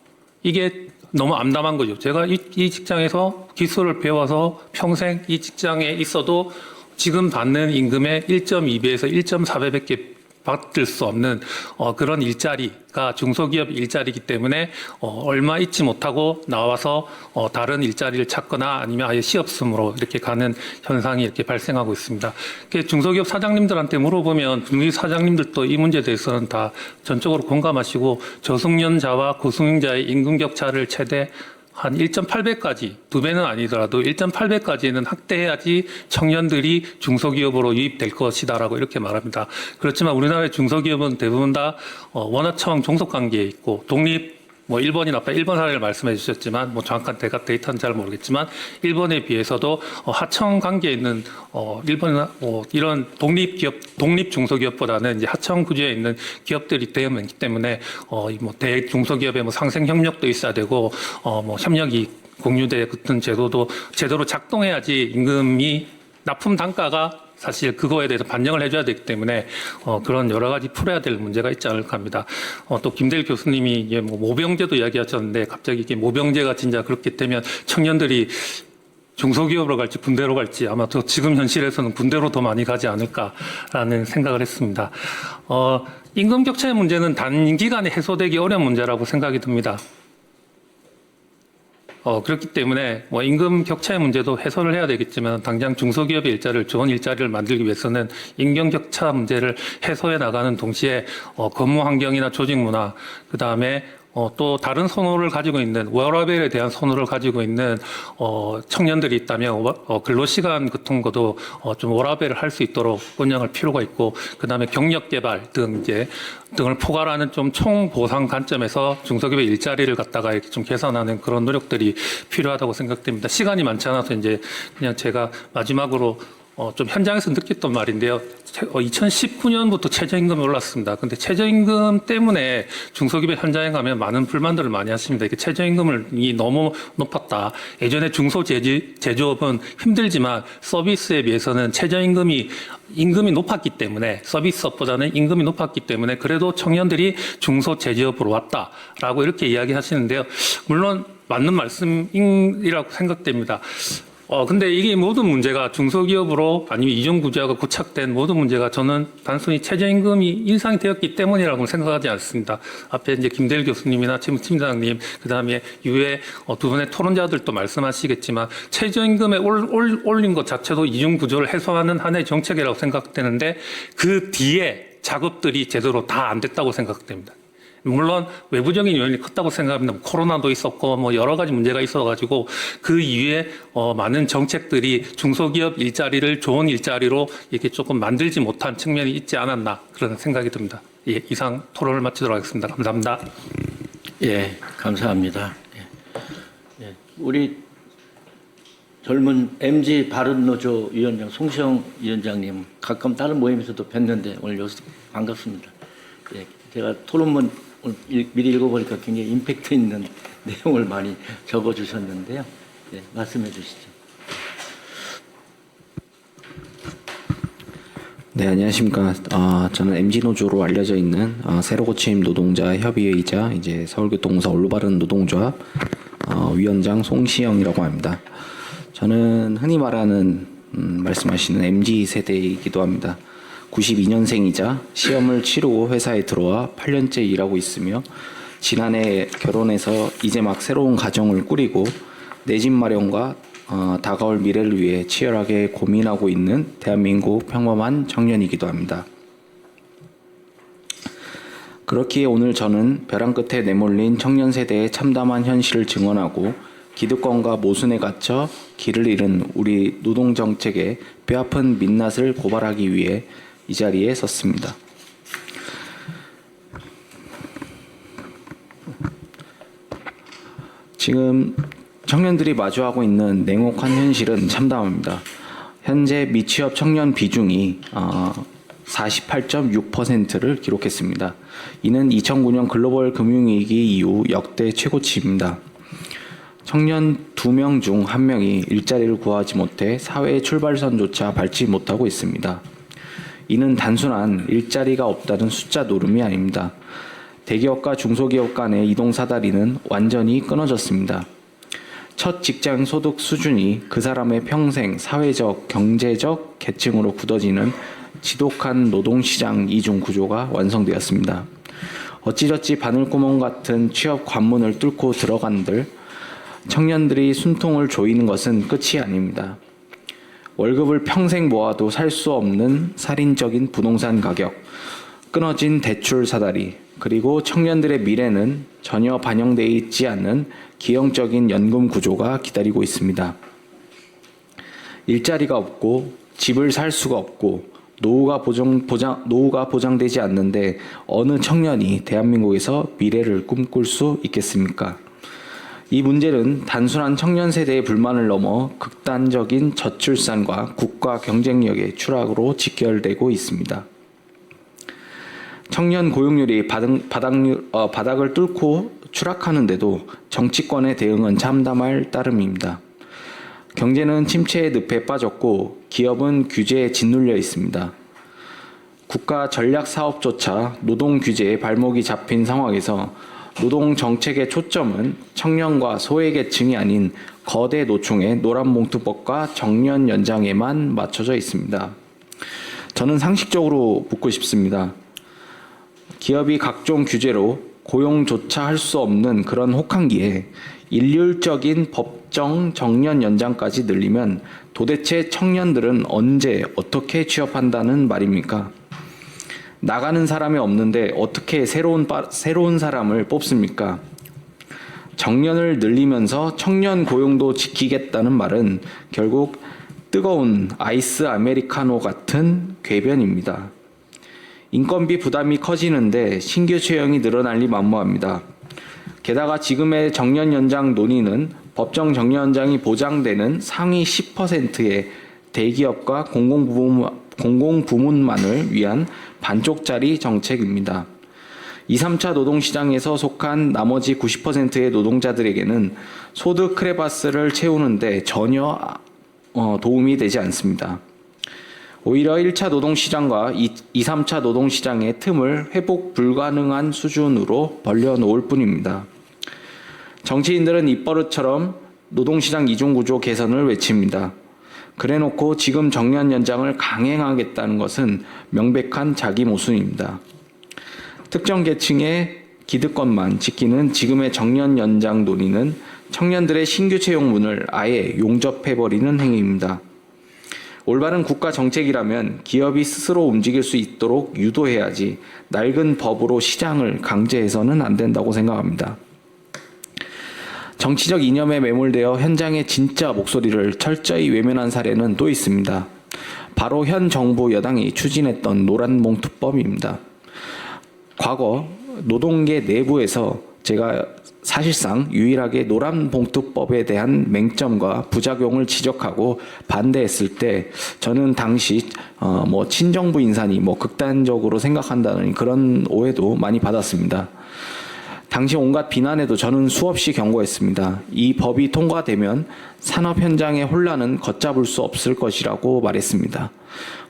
이게 너무 암담한 거죠. 제가 이 직장에서 기술을 배워서 평생 이 직장에 있어도 지금 받는 임금의 1.2배에서 1.4배밖에 받을 수 없는 그런 일자리가 중소기업 일자리이기 때문에 얼마 있지 못하고 나와서 다른 일자리를 찾거나 아니면 아예 시없음으로 이렇게 가는 현상이 이렇게 발생하고 있습니다. 중소기업 사장님들한테 물어보면 중소기업 사장님들도 이 문제에 대해서는 다 전적으로 공감하시고 저숙련자와 고숙련자의 임금 격차를 최대 한 1.8배까지, 2배는 아니더라도 1.8배까지는 확대해야지 청년들이 중소기업으로 유입될 것이다라고 이렇게 말합니다. 그렇지만 우리나라의 중소기업은 대부분 다 원화청 종속관계에 있고 독립, 일본이 나빠 일본 사례를 말씀해 주셨지만 정확한 데이터는 잘 모르겠지만 일본에 비해서도 하청 관계에 있는 일본이나 이런 독립 중소기업보다는 이제 하청 구조에 있는 기업들이 많기 때문에 대 중소기업의 상생 협력도 있어야 되고 협력이 공유대 같은 제도도 제대로 작동해야지 임금이 납품 단가가 사실 그거에 대해서 반영을 해줘야 되기 때문에 그런 여러 가지 풀어야 될 문제가 있지 않을까 합니다. 또 김대일 교수님이 이게 모병제도 이야기하셨는데 갑자기 이게 모병제가 진짜 그렇게 되면 청년들이 중소기업으로 갈지 군대로 갈지 아마 더 지금 현실에서는 군대로 더 많이 가지 않을까라는 생각을 했습니다. 임금 격차의 문제는 단기간에 해소되기 어려운 문제라고 생각이 듭니다. 그렇기 때문에 임금 격차의 문제도 해소를 해야 되겠지만 당장 중소기업의 좋은 일자리를 만들기 위해서는 임금 격차 문제를 해소해 나가는 동시에 근무 환경이나 조직 문화, 그 다음에 또 다른 선호를 가지고 있는 워라밸에 대한 선호를 가지고 있는 청년들이 있다면 근로시간 같은 것도 좀 워라밸을 할 수 있도록 운영할 필요가 있고 그다음에 경력 개발 등을 포괄하는 좀 총보상 관점에서 중소기업의 일자리를 갖다가 이렇게 좀 개선하는 그런 노력들이 필요하다고 생각됩니다. 시간이 많지 않아서 이제 그냥 제가 마지막으로 좀 현장에서 느꼈던 말인데요. 2019년부터 최저임금이 올랐습니다. 근데 최저임금 때문에 중소기업 현장에 가면 많은 불만들을 많이 하십니다. 이게 최저임금이 너무 높았다. 예전에 중소제조업은 힘들지만 서비스에 비해서는 임금이 높았기 때문에 서비스업보다는 임금이 높았기 때문에 그래도 청년들이 중소제조업으로 왔다라고 이렇게 이야기하시는데요. 물론 맞는 말씀이라고 생각됩니다. 근데 이게 모든 문제가 중소기업으로 아니면 이중구조화가 고착된 모든 문제가 저는 단순히 최저임금이 인상이 되었기 때문이라고 생각하지 않습니다. 앞에 이제 김대일 교수님이나 최 팀장님, 그 다음에 이후에 두 분의 토론자들도 말씀하시겠지만 최저임금에 올린 것 자체도 이중구조를 해소하는 하나의 정책이라고 생각되는데 그 뒤에 작업들이 제대로 다 안 됐다고 생각됩니다. 물론 외부적인 요인이 컸다고 생각합니다. 코로나도 있었고 여러 가지 문제가 있어가지고 그 이후에 많은 정책들이 중소기업 일자리를 좋은 일자리로 이렇게 조금 만들지 못한 측면이 있지 않았나 그런 생각이 듭니다. 예, 이상 토론을 마치도록 하겠습니다. 감사합니다. 예, 감사합니다. 예, 우리 젊은 MG 바른노조 위원장 송시영 위원장님 가끔 다른 모임에서도 뵀는데 오늘 여기서 반갑습니다. 예, 제가 토론문 미리 읽어보니까 굉장히 임팩트 있는 내용을 많이 적어주셨는데요. 네, 말씀해 주시죠. 네, 안녕하십니까. 저는 MG노조로 알려져 있는 새로고침 노동자 협의회이자 이제 서울교통공사 올바른 노동조합 위원장 송시영이라고 합니다. 저는 흔히 말하는 말씀하시는 MG 세대이기도 합니다. 92년생이자 시험을 치르고 회사에 들어와 8년째 일하고 있으며 지난해 결혼해서 이제 막 새로운 가정을 꾸리고 내 집 마련과 다가올 미래를 위해 치열하게 고민하고 있는 대한민국 평범한 청년이기도 합니다. 그렇기에 오늘 저는 벼랑 끝에 내몰린 청년 세대의 참담한 현실을 증언하고 기득권과 모순에 갇혀 길을 잃은 우리 노동정책의 뼈아픈 민낯을 고발하기 위해 이 자리에 섰습니다. 지금 청년들이 마주하고 있는 냉혹한 현실은 참담합니다. 현재 미취업 청년 비중이 48.6%를 기록했습니다. 이는 2009년 글로벌 금융위기 이후 역대 최고치입니다. 청년 2명 중 1명이 일자리를 구하지 못해 사회의 출발선조차 밟지 못하고 있습니다. 이는 단순한 일자리가 없다는 숫자 노름이 아닙니다. 대기업과 중소기업 간의 이동사다리는 완전히 끊어졌습니다. 첫 직장 소득 수준이 그 사람의 평생 사회적, 경제적 계층으로 굳어지는 지독한 노동시장 이중 구조가 완성되었습니다. 어찌저찌 바늘구멍 같은 취업 관문을 뚫고 들어간들 청년들이 숨통을 조이는 것은 끝이 아닙니다. 월급을 평생 모아도 살 수 없는 살인적인 부동산 가격, 끊어진 대출 사다리, 그리고 청년들의 미래는 전혀 반영되어 있지 않는 기형적인 연금 구조가 기다리고 있습니다. 일자리가 없고 집을 살 수가 없고 노후가 보장되지 않는데 어느 청년이 대한민국에서 미래를 꿈꿀 수 있겠습니까? 이 문제는 단순한 청년 세대의 불만을 넘어 극단적인 저출산과 국가 경쟁력의 추락으로 직결되고 있습니다. 청년 고용률이 바닥을 뚫고 추락하는데도 정치권의 대응은 참담할 따름입니다. 경제는 침체의 늪에 빠졌고 기업은 규제에 짓눌려 있습니다. 국가 전략 사업조차 노동 규제에 발목이 잡힌 상황에서 노동 정책의 초점은 청년과 소외계층이 아닌 거대 노총의 노란봉투법과 정년 연장에만 맞춰져 있습니다. 저는 상식적으로 묻고 싶습니다. 기업이 각종 규제로 고용조차 할 수 없는 그런 혹한기에 일률적인 법정 정년 연장까지 늘리면 도대체 청년들은 언제 어떻게 취업한다는 말입니까? 나가는 사람이 없는데 어떻게 새로운 사람을 뽑습니까? 정년을 늘리면서 청년 고용도 지키겠다는 말은 결국 뜨거운 아이스 아메리카노 같은 궤변입니다. 인건비 부담이 커지는데 신규 채용이 늘어날 리 만무합니다. 게다가 지금의 정년 연장 논의는 법정 정년 연장이 보장되는 상위 10%의 대기업과 공공부문만을 위한 반쪽짜리 정책입니다. 2, 3차 노동시장에서 속한 나머지 90%의 노동자들에게는 소득 크레바스를 채우는데 전혀 도움이 되지 않습니다. 오히려 1차 노동시장과 2, 3차 노동시장의 틈을 회복 불가능한 수준으로 벌려놓을 뿐입니다. 정치인들은 입버릇처럼 노동시장 이중구조 개선을 외칩니다. 그래놓고 지금 정년 연장을 강행하겠다는 것은 명백한 자기 모순입니다. 특정 계층의 기득권만 지키는 지금의 정년 연장 논의는 청년들의 신규 채용문을 아예 용접해버리는 행위입니다. 올바른 국가 정책이라면 기업이 스스로 움직일 수 있도록 유도해야지 낡은 법으로 시장을 강제해서는 안 된다고 생각합니다. 정치적 이념에 매몰되어 현장의 진짜 목소리를 철저히 외면한 사례는 또 있습니다. 바로 현 정부 여당이 추진했던 노란봉투법입니다. 과거 노동계 내부에서 제가 사실상 유일하게 노란봉투법에 대한 맹점과 부작용을 지적하고 반대했을 때 저는 당시 친정부 인사니 극단적으로 생각한다는 그런 오해도 많이 받았습니다. 당시 온갖 비난에도 저는 수없이 경고했습니다. 이 법이 통과되면 산업 현장의 혼란은 걷잡을 수 없을 것이라고 말했습니다.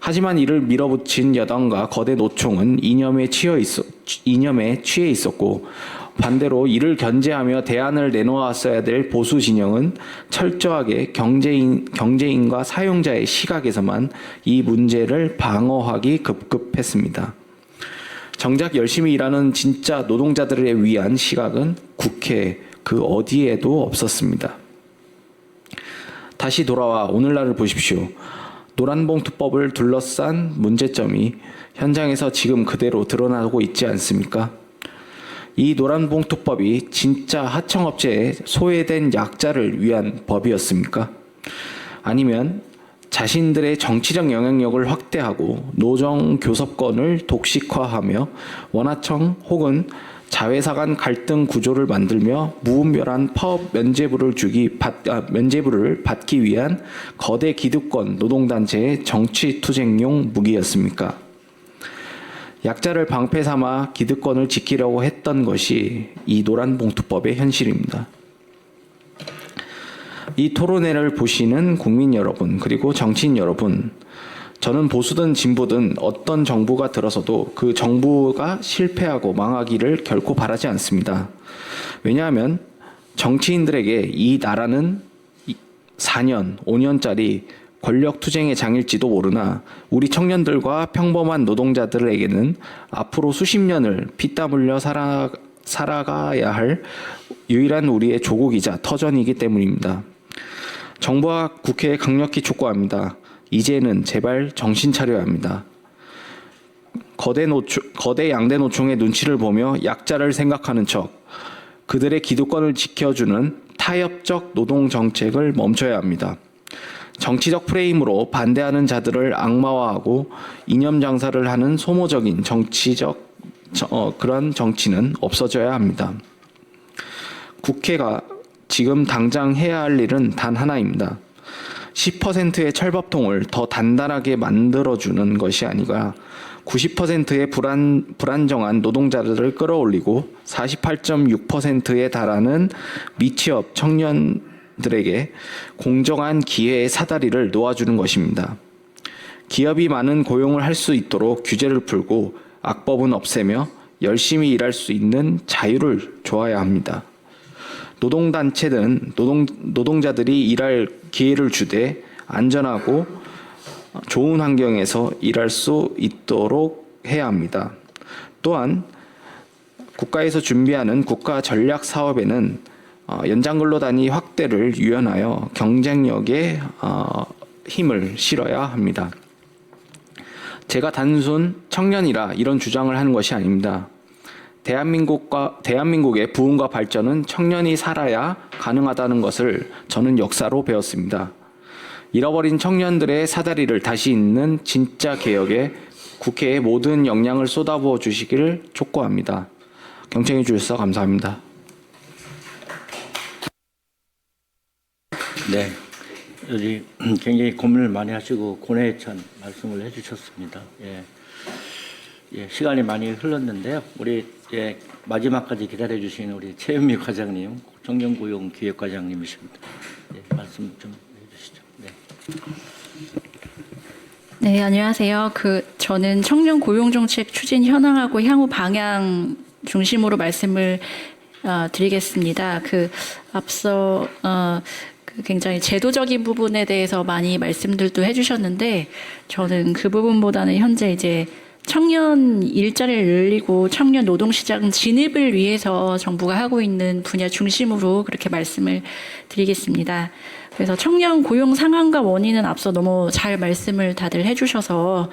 하지만 이를 밀어붙인 여당과 거대 노총은 이념에 취해 있었고 반대로 이를 견제하며 대안을 내놓았어야 될 보수 진영은 철저하게 경제인과 사용자의 시각에서만 이 문제를 방어하기 급급했습니다. 정작 열심히 일하는 진짜 노동자들을 위한 시각은 국회 그 어디에도 없었습니다. 다시 돌아와 오늘날을 보십시오. 노란봉투법을 둘러싼 문제점이 현장에서 지금 그대로 드러나고 있지 않습니까? 이 노란봉투법이 진짜 하청업체에 소외된 약자를 위한 법이었습니까? 아니면 자신들의 정치적 영향력을 확대하고 노정 교섭권을 독식화하며 원하청 혹은 자회사 간 갈등 구조를 만들며 무분별한 파업 면죄부를 받기 위한 거대 기득권 노동단체의 정치투쟁용 무기였습니까? 약자를 방패 삼아 기득권을 지키려고 했던 것이 이 노란봉투법의 현실입니다. 이 토론회를 보시는 국민 여러분 그리고 정치인 여러분, 저는 보수든 진보든 어떤 정부가 들어서도 그 정부가 실패하고 망하기를 결코 바라지 않습니다. 왜냐하면 정치인들에게 이 나라는 4년, 5년짜리 권력투쟁의 장일지도 모르나 우리 청년들과 평범한 노동자들에게는 앞으로 수십 년을 피땀 흘려 살아가야 할 유일한 우리의 조국이자 터전이기 때문입니다. 정부와 국회에 강력히 촉구합니다. 이제는 제발 정신 차려야 합니다. 거대 양대 노총의 눈치를 보며 약자를 생각하는 척 그들의 기득권을 지켜주는 타협적 노동 정책을 멈춰야 합니다. 정치적 프레임으로 반대하는 자들을 악마화하고 이념 장사를 하는 소모적인 그런 정치는 없어져야 합니다. 국회가 지금 당장 해야 할 일은 단 하나입니다. 10%의 철밥통을 더 단단하게 만들어주는 것이 아니라 90%의 불안정한 노동자들을 끌어올리고 48.6%에 달하는 미취업 청년들에게 공정한 기회의 사다리를 놓아주는 것입니다. 기업이 많은 고용을 할 수 있도록 규제를 풀고 악법은 없애며 열심히 일할 수 있는 자유를 줘야 합니다. 노동단체는 노동자들이 일할 기회를 주되 안전하고 좋은 환경에서 일할 수 있도록 해야 합니다. 또한 국가에서 준비하는 국가 전략 사업에는 연장근로단위 확대를 유연하여 경쟁력에 힘을 실어야 합니다. 제가 단순 청년이라 이런 주장을 하는 것이 아닙니다. 대한민국의 부흥과 발전은 청년이 살아야 가능하다는 것을 저는 역사로 배웠습니다. 잃어버린 청년들의 사다리를 다시 잇는 진짜 개혁에 국회의 모든 역량을 쏟아부어 주시기를 촉구합니다. 경청해 주셔서 감사합니다. 네, 여기 굉장히 고민을 많이 하시고 고뇌찬 말씀을 해주셨습니다. 시간이 많이 흘렀는데요. 우리 마지막까지 기다려주신 우리 최은미 과장님, 청년고용기획과장님이십니다. 말씀 좀 해주시죠. 네, 안녕하세요. 저는 청년 고용정책 추진 현황하고 향후 방향 중심으로 말씀을 드리겠습니다. 앞서 굉장히 제도적인 부분에 대해서 많이 말씀들도 해주셨는데 저는 그 부분보다는 현재 이제 청년 일자리를 늘리고 청년 노동시장 진입을 위해서 정부가 하고 있는 분야 중심으로 그렇게 말씀을 드리겠습니다. 그래서 청년 고용 상황과 원인은 앞서 너무 잘 말씀을 다들 해주셔서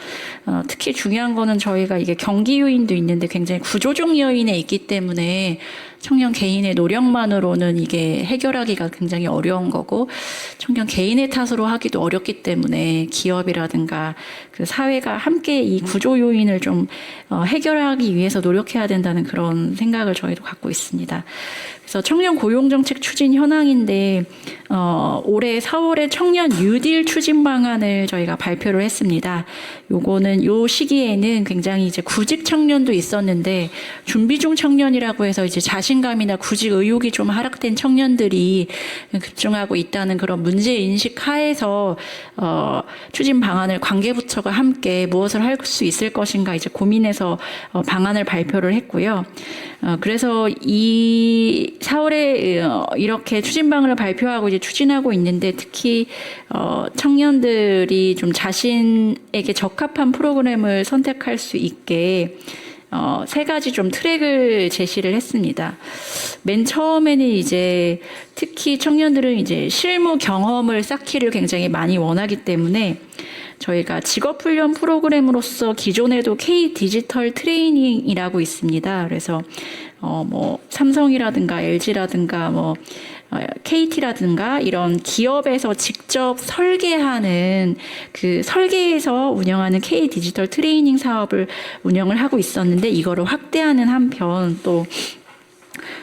특히 중요한 거는 저희가 이게 경기 요인도 있는데 굉장히 구조적 요인에 있기 때문에 청년 개인의 노력만으로는 이게 해결하기가 굉장히 어려운 거고 청년 개인의 탓으로 하기도 어렵기 때문에 기업이라든가 그 사회가 함께 이 구조 요인을 좀 해결하기 위해서 노력해야 된다는 그런 생각을 저희도 갖고 있습니다. 그래서 청년 고용정책 추진 현황인데 올해 4월에 청년 뉴딜 추진 방안을 저희가 발표를 했습니다. 요거는 요 시기에는 굉장히 이제 구직 청년도 있었는데 준비 중 청년이라고 해서 이제 자신감이나 구직 의욕이 좀 하락된 청년들이 급증하고 있다는 그런 문제 인식 하에서 추진 방안을 관계부처가 함께 무엇을 할 수 있을 것인가 이제 고민해서 방안을 발표를 했고요. 그래서 이 4월에 이렇게 추진 방안을 발표하고 이제 추진하고 있는데 특히 청년들이 좀 자신에게 적합한 프로그램을 선택할 수 있게 3가지 좀 트랙을 제시를 했습니다. 맨 처음에는 이제 특히 청년들은 이제 실무 경험을 쌓기를 굉장히 많이 원하기 때문에 저희가 직업훈련 프로그램으로서 기존에도 K 디지털 트레이닝이라고 있습니다. 그래서 삼성이라든가 LG라든가 KT라든가 이런 기업에서 직접 설계하는 그 설계에서 운영하는 K 디지털 트레이닝 사업을 운영을 하고 있었는데 이거를 확대하는 한편 또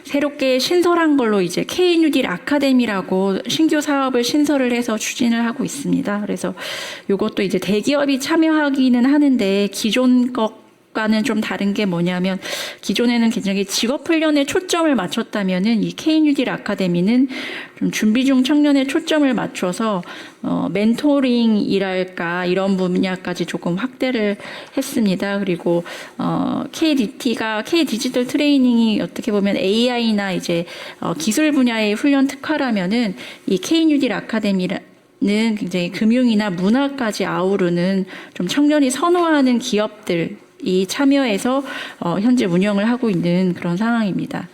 새롭게 신설한 걸로 이제 K-뉴딜 아카데미라고 신규 사업을 신설을 해서 추진을 하고 있습니다. 그래서 이것도 이제 대기업이 참여하기는 하는데 기존 것과는 좀 다른 게 뭐냐면 기존에는 굉장히 직업훈련에 초점을 맞췄다면은 이 K-뉴딜 아카데미는 좀 준비 중 청년에 초점을 맞춰서 멘토링이랄까 이런 분야까지 조금 확대를 했습니다. 그리고 KDT가 K 디지털 트레이닝이 어떻게 보면 AI나 이제 기술 분야의 훈련 특화라면은 이 K-뉴딜 아카데미는 굉장히 금융이나 문화까지 아우르는 좀 청년이 선호하는 기업들 이 참여해서 현재 운영을 하고 있는 그런 상황입니다.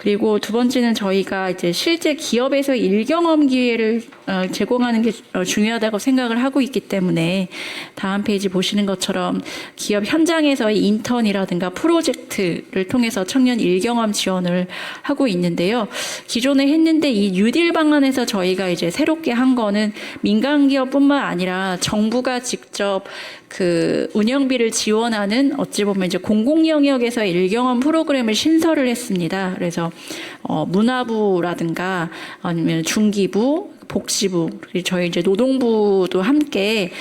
그리고 두 번째는 저희가 이제 실제 기업에서 일경험 기회를 제공하는 게 중요하다고 생각을 하고 있기 때문에 다음 페이지 보시는 것처럼 기업 현장에서의 인턴이라든가 프로젝트를 통해서 청년 일경험 지원을 하고 있는데요. 기존에 했는데 이 뉴딜 방안에서 저희가 이제 새롭게 한 거는 민간 기업뿐만 아니라 정부가 직접 그 운영비를 지원하는 어찌 보면 이제 공공 영역에서 일경험 프로그램을 신설을 했습니다. 그래서 문화부라든가 아니면 중기부, 복지부, 그리고 저희 이제 노동부도 함께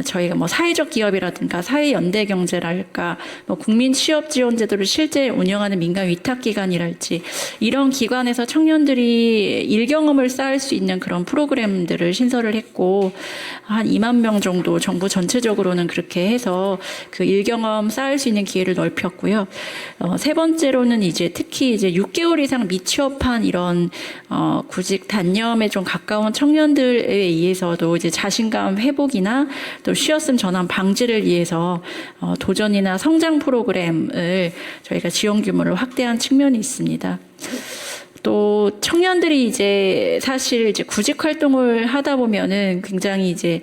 저희가 뭐 사회적 기업이라든가 사회연대경제랄까 뭐 국민취업지원제도를 실제 운영하는 민간 위탁기관이랄지 이런 기관에서 청년들이 일경험을 쌓을 수 있는 그런 프로그램들을 신설을 했고 한 2만 명 정도 정부 전체적으로는 그렇게 해서 그 일경험 쌓을 수 있는 기회를 넓혔고요. 세 번째로는 이제 특히 이제 6개월 이상 미취업한 이런 구직 단념에 좀 가까운 청년들에 의해서도 이제 자신감 회복이나 또 쉬었음 전환 방지를 위해서 도전이나 성장 프로그램을 저희가 지원 규모를 확대한 측면이 있습니다. 또 청년들이 이제 사실 이제 구직 활동을 하다 보면은 굉장히 이제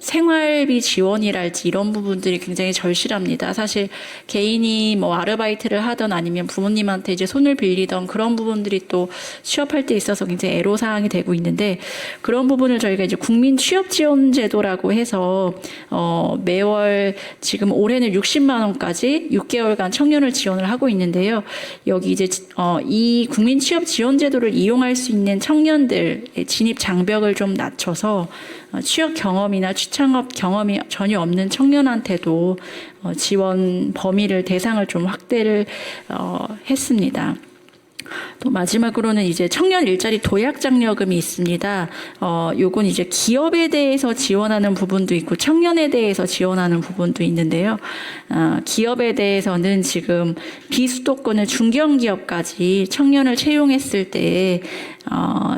생활비 지원이랄지 이런 부분들이 굉장히 절실합니다. 사실 개인이 뭐 아르바이트를 하던 아니면 부모님한테 이제 손을 빌리던 그런 부분들이 또 취업할 때 있어서 굉장히 애로사항이 되고 있는데 그런 부분을 저희가 이제 국민 취업 지원 제도라고 해서 매월 지금 올해는 60만 원까지 6개월간 청년을 지원을 하고 있는데요. 여기 이제 이 국민 취업 지원 제도를 이용할 수 있는 청년들의 진입 장벽을 좀 낮춰서 취업 경험이나 취창업 경험이 전혀 없는 청년한테도 지원 범위를 대상을 좀 확대를 했습니다. 또 마지막으로는 이제 청년 일자리 도약 장려금이 있습니다. 요건 이제 기업에 대해서 지원하는 부분도 있고 청년에 대해서 지원하는 부분도 있는데요. 기업에 대해서는 지금 비수도권의 중견기업까지 청년을 채용했을 때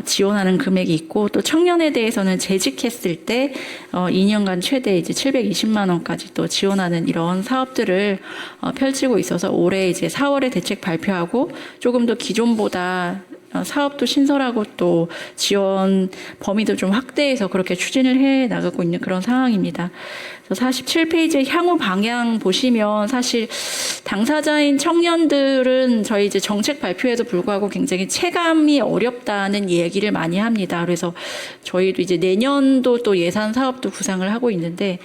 지원하는 금액이 있고 또 청년에 대해서는 재직했을 때 2년간 최대 이제 720만 원까지 또 지원하는 이런 사업들을 펼치고 있어서 올해 이제 4월에 대책 발표하고 조금 더 기존보다 사업도 신설하고 또 지원 범위도 좀 확대해서 그렇게 추진을 해 나가고 있는 그런 상황입니다. 47페이지 향후 방향 보시면 사실 당사자인 청년들은 저희 이제 정책 발표에도 불구하고 굉장히 체감이 어렵다는 얘기를 많이 합니다. 그래서 저희도 이제 내년도 또 예산 사업도 구상을 하고 있는데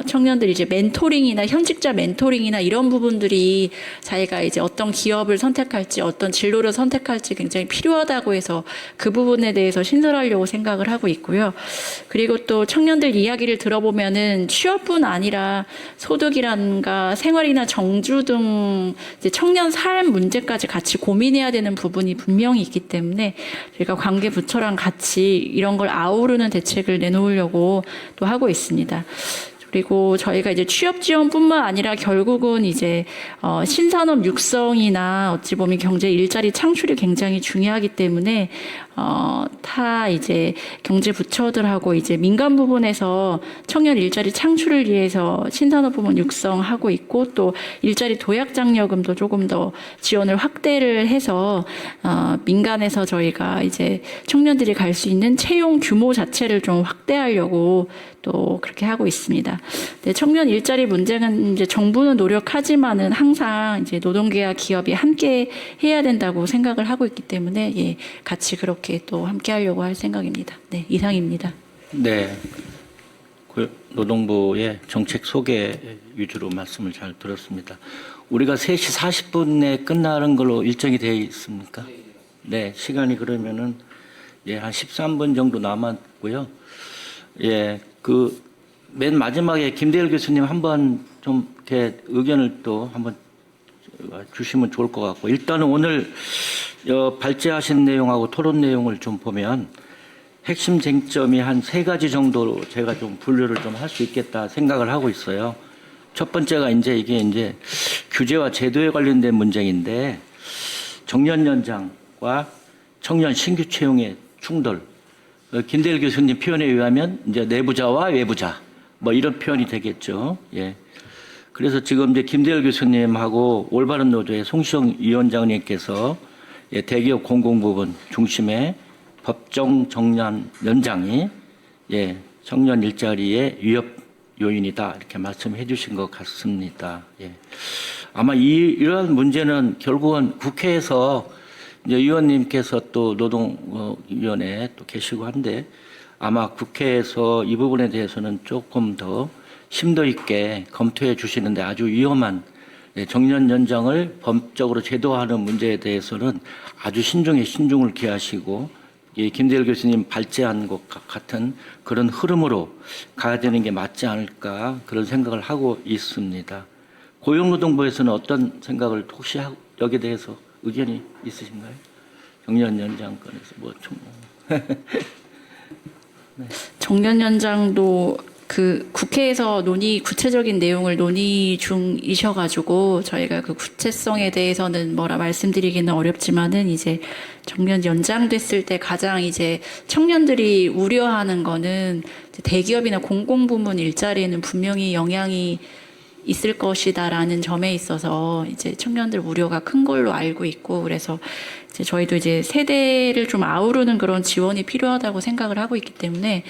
청년들이 이제 멘토링이나 현직자 멘토링이나 이런 부분들이 자기가 이제 어떤 기업을 선택할지 어떤 진로를 선택할지 굉장히 필요하다고 해서 그 부분에 대해서 신설하려고 생각을 하고 있고요. 그리고 또 청년들 이야기를 들어보면은 취업뿐 아니라 소득이란가 생활이나 정주 등 이제 청년 삶 문제까지 같이 고민해야 되는 부분이 분명히 있기 때문에 저희가 관계 부처랑 같이 이런 걸 아우르는 대책을 내놓으려고 또 하고 있습니다. 그리고 저희가 이제 취업 지원뿐만 아니라 결국은 이제 신산업 육성이나 어찌 보면 경제 일자리 창출이 굉장히 중요하기 때문에 타 이제 경제 부처들하고 이제 민간 부분에서 청년 일자리 창출을 위해서 신산업 부문 육성하고 있고 또 일자리 도약 장려금도 조금 더 지원을 확대를 해서 민간에서 저희가 이제 청년들이 갈 수 있는 채용 규모 자체를 좀 확대하려고 또 그렇게 하고 있습니다. 네, 청년 일자리 문제는 이제 정부는 노력하지만은 항상 이제 노동계와 기업이 함께 해야 된다고 생각을 하고 있기 때문에 예, 같이 그렇게 또 함께 하려고 할 생각입니다. 네, 이상입니다. 네. 노동부의 정책 소개 위주로 말씀을 잘 들었습니다. 우리가 3시 40분에 끝나는 걸로 일정이 되어 있습니까? 네, 시간이 그러면은 예, 한 13분 정도 남았고요. 예, 맨 마지막에 김대열 교수님 한번 좀 이렇게 의견을 또 한번 주시면 좋을 것 같고, 일단은 오늘 발제하신 내용하고 토론 내용을 좀 보면 핵심 쟁점이 한 3가지 정도로 제가 좀 분류를 좀 할 수 있겠다 생각을 하고 있어요. 첫 번째가 이게 규제와 제도에 관련된 문제인데, 정년 연장과 청년 신규 채용의 충돌. 김대일 교수님 표현에 의하면 이제 내부자와 외부자 뭐 이런 표현이 되겠죠. 예. 그래서 지금 이제 김대일 교수님하고 올바른 노조의 송시영 위원장님께서 예, 대기업 공공부문 중심의 법정 정년 연장이 예, 청년 일자리의 위협 요인이다 이렇게 말씀해 주신 것 같습니다. 예. 아마 이러한 문제는 결국은 국회에서 이제 의원님께서 또 노동위원회에 또 계시고 한데 아마 국회에서 이 부분에 대해서는 조금 더 심도 있게 검토해 주시는데 아주 위험한 정년 연장을 법적으로 제도화하는 문제에 대해서는 아주 신중에 신중을 기하시고 김대일 교수님 발제한 것 같은 그런 흐름으로 가야 되는 게 맞지 않을까 그런 생각을 하고 있습니다. 고용노동부에서는 어떤 생각을 혹시 여기에 대해서 의견이 있으신가요? 정년 연장권에서 뭐 총. 네. 정년 연장도 그 국회에서 구체적인 내용을 논의 중이셔가지고 저희가 그 구체성에 대해서는 뭐라 말씀드리기는 어렵지만은 이제 정년 연장됐을 때 가장 이제 청년들이 우려하는 거는 대기업이나 공공부문 일자리에는 분명히 영향이 있을 것이다라는 점에 있어서 이제 청년들 우려가 큰 걸로 알고 있고 그래서 이제 저희도 이제 세대를 좀 아우르는 그런 지원이 필요하다고 생각을 하고 있기 때문에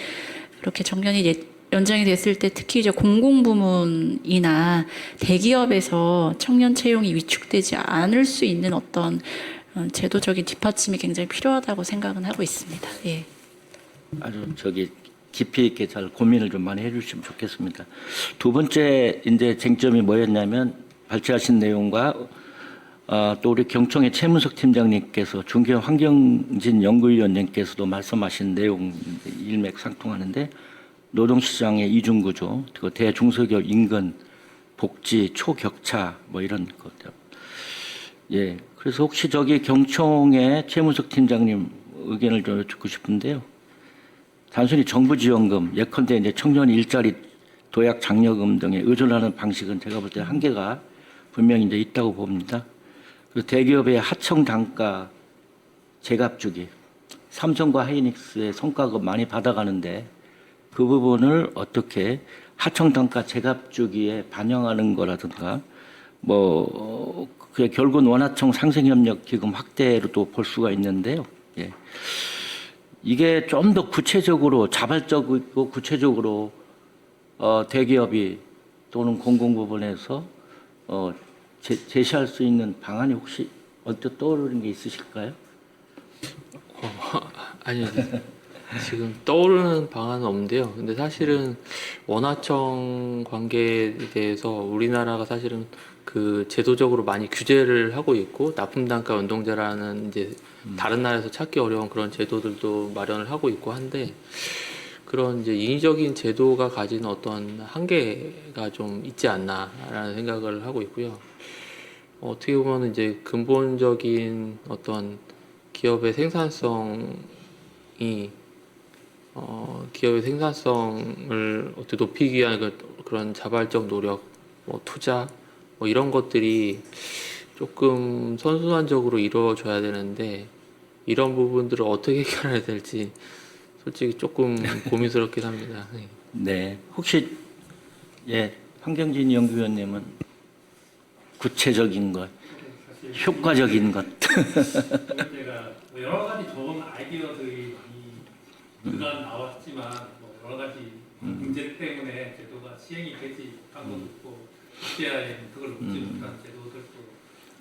그렇게 정년이 이제 연장이 됐을 때 특히 이제 공공부문이나 대기업에서 청년 채용이 위축되지 않을 수 있는 어떤 제도적인 뒷받침이 굉장히 필요하다고 생각은 하고 있습니다. 예. 아주 깊이 있게 잘 고민을 좀 많이 해주시면 좋겠습니다. 두 번째 이제 쟁점이 뭐였냐면 발제하신 내용과 또 우리 경총의 최문석 팀장님께서 중견 환경진 연구위원님께서도 말씀하신 내용 일맥상통하는데 노동시장의 이중구조, 그리고 대중소기업 인근 복지 초격차 뭐 이런 것들. 예, 그래서 혹시 경총의 최문석 팀장님 의견을 좀 여쭙고 싶은데요. 단순히 정부 지원금, 예컨대 이제 청년 일자리 도약 장려금 등에 의존하는 방식은 제가 볼 때 한계가 분명히 이제 있다고 봅니다. 그리고 대기업의 하청 단가 제값주기, 삼성과 하이닉스의 성과급 많이 받아가는데 그 부분을 어떻게 하청 단가 제값주기에 반영하는 거라든가 결국은 원하청 상생협력 기금 확대로도 볼 수가 있는데요. 예. 이게 좀 더 구체적으로 자발적이고 구체적으로 대기업이 또는 공공부문에서 제시할 수 있는 방안이 혹시 언뜻 떠오르는 게 있으실까요? 아니요. 지금 떠오르는 방안은 없는데요. 근데 사실은 원하청 관계에 대해서 우리나라가 사실은 그 제도적으로 많이 규제를 하고 있고 납품단가 연동제라는 이제 다른 나라에서 찾기 어려운 그런 제도들도 마련을 하고 있고 한데 그런 이제 인위적인 제도가 가진 어떤 한계가 좀 있지 않나라는 생각을 하고 있고요. 어떻게 보면 이제 근본적인 어떤 기업의 생산성을 어떻게 높이기 위한 그런 자발적 노력, 투자, 이런 것들이 조금 선순환적으로 이루어져야 되는데 이런 부분들을 어떻게 해결해야 될지 솔직히 조금 고민스럽긴 합니다. 네. 네, 혹시 황경진 연구위원님은 구체적인 것, 효과적인 것. 제가 여러 가지 좋은 아이디어들이 많이 나왔지만 여러 가지 문제 때문에 제도가 시행이 되지 못한 것도 있고 국제화에 그걸 놓지 못한 제도들도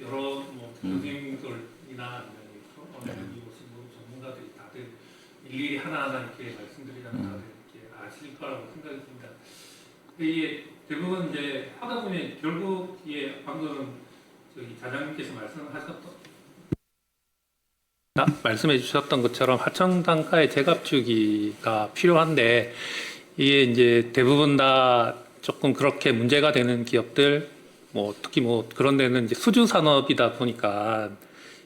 여러 교수님들이나 여기 오신 전문가들이 다들 일일이 하나하나 이렇게 말씀드리자면 다들 이렇게 아실 거라고 생각이 듭니다. 이게 대부분 이제 하다 보니 결국 방금 자장님께서 말씀해 주셨던 것처럼 하청 단가의 제값주기가 필요한데 이게 이제 대부분 다 조금 그렇게 문제가 되는 기업들 특히 그런 데는 이제 수주 산업이다 보니까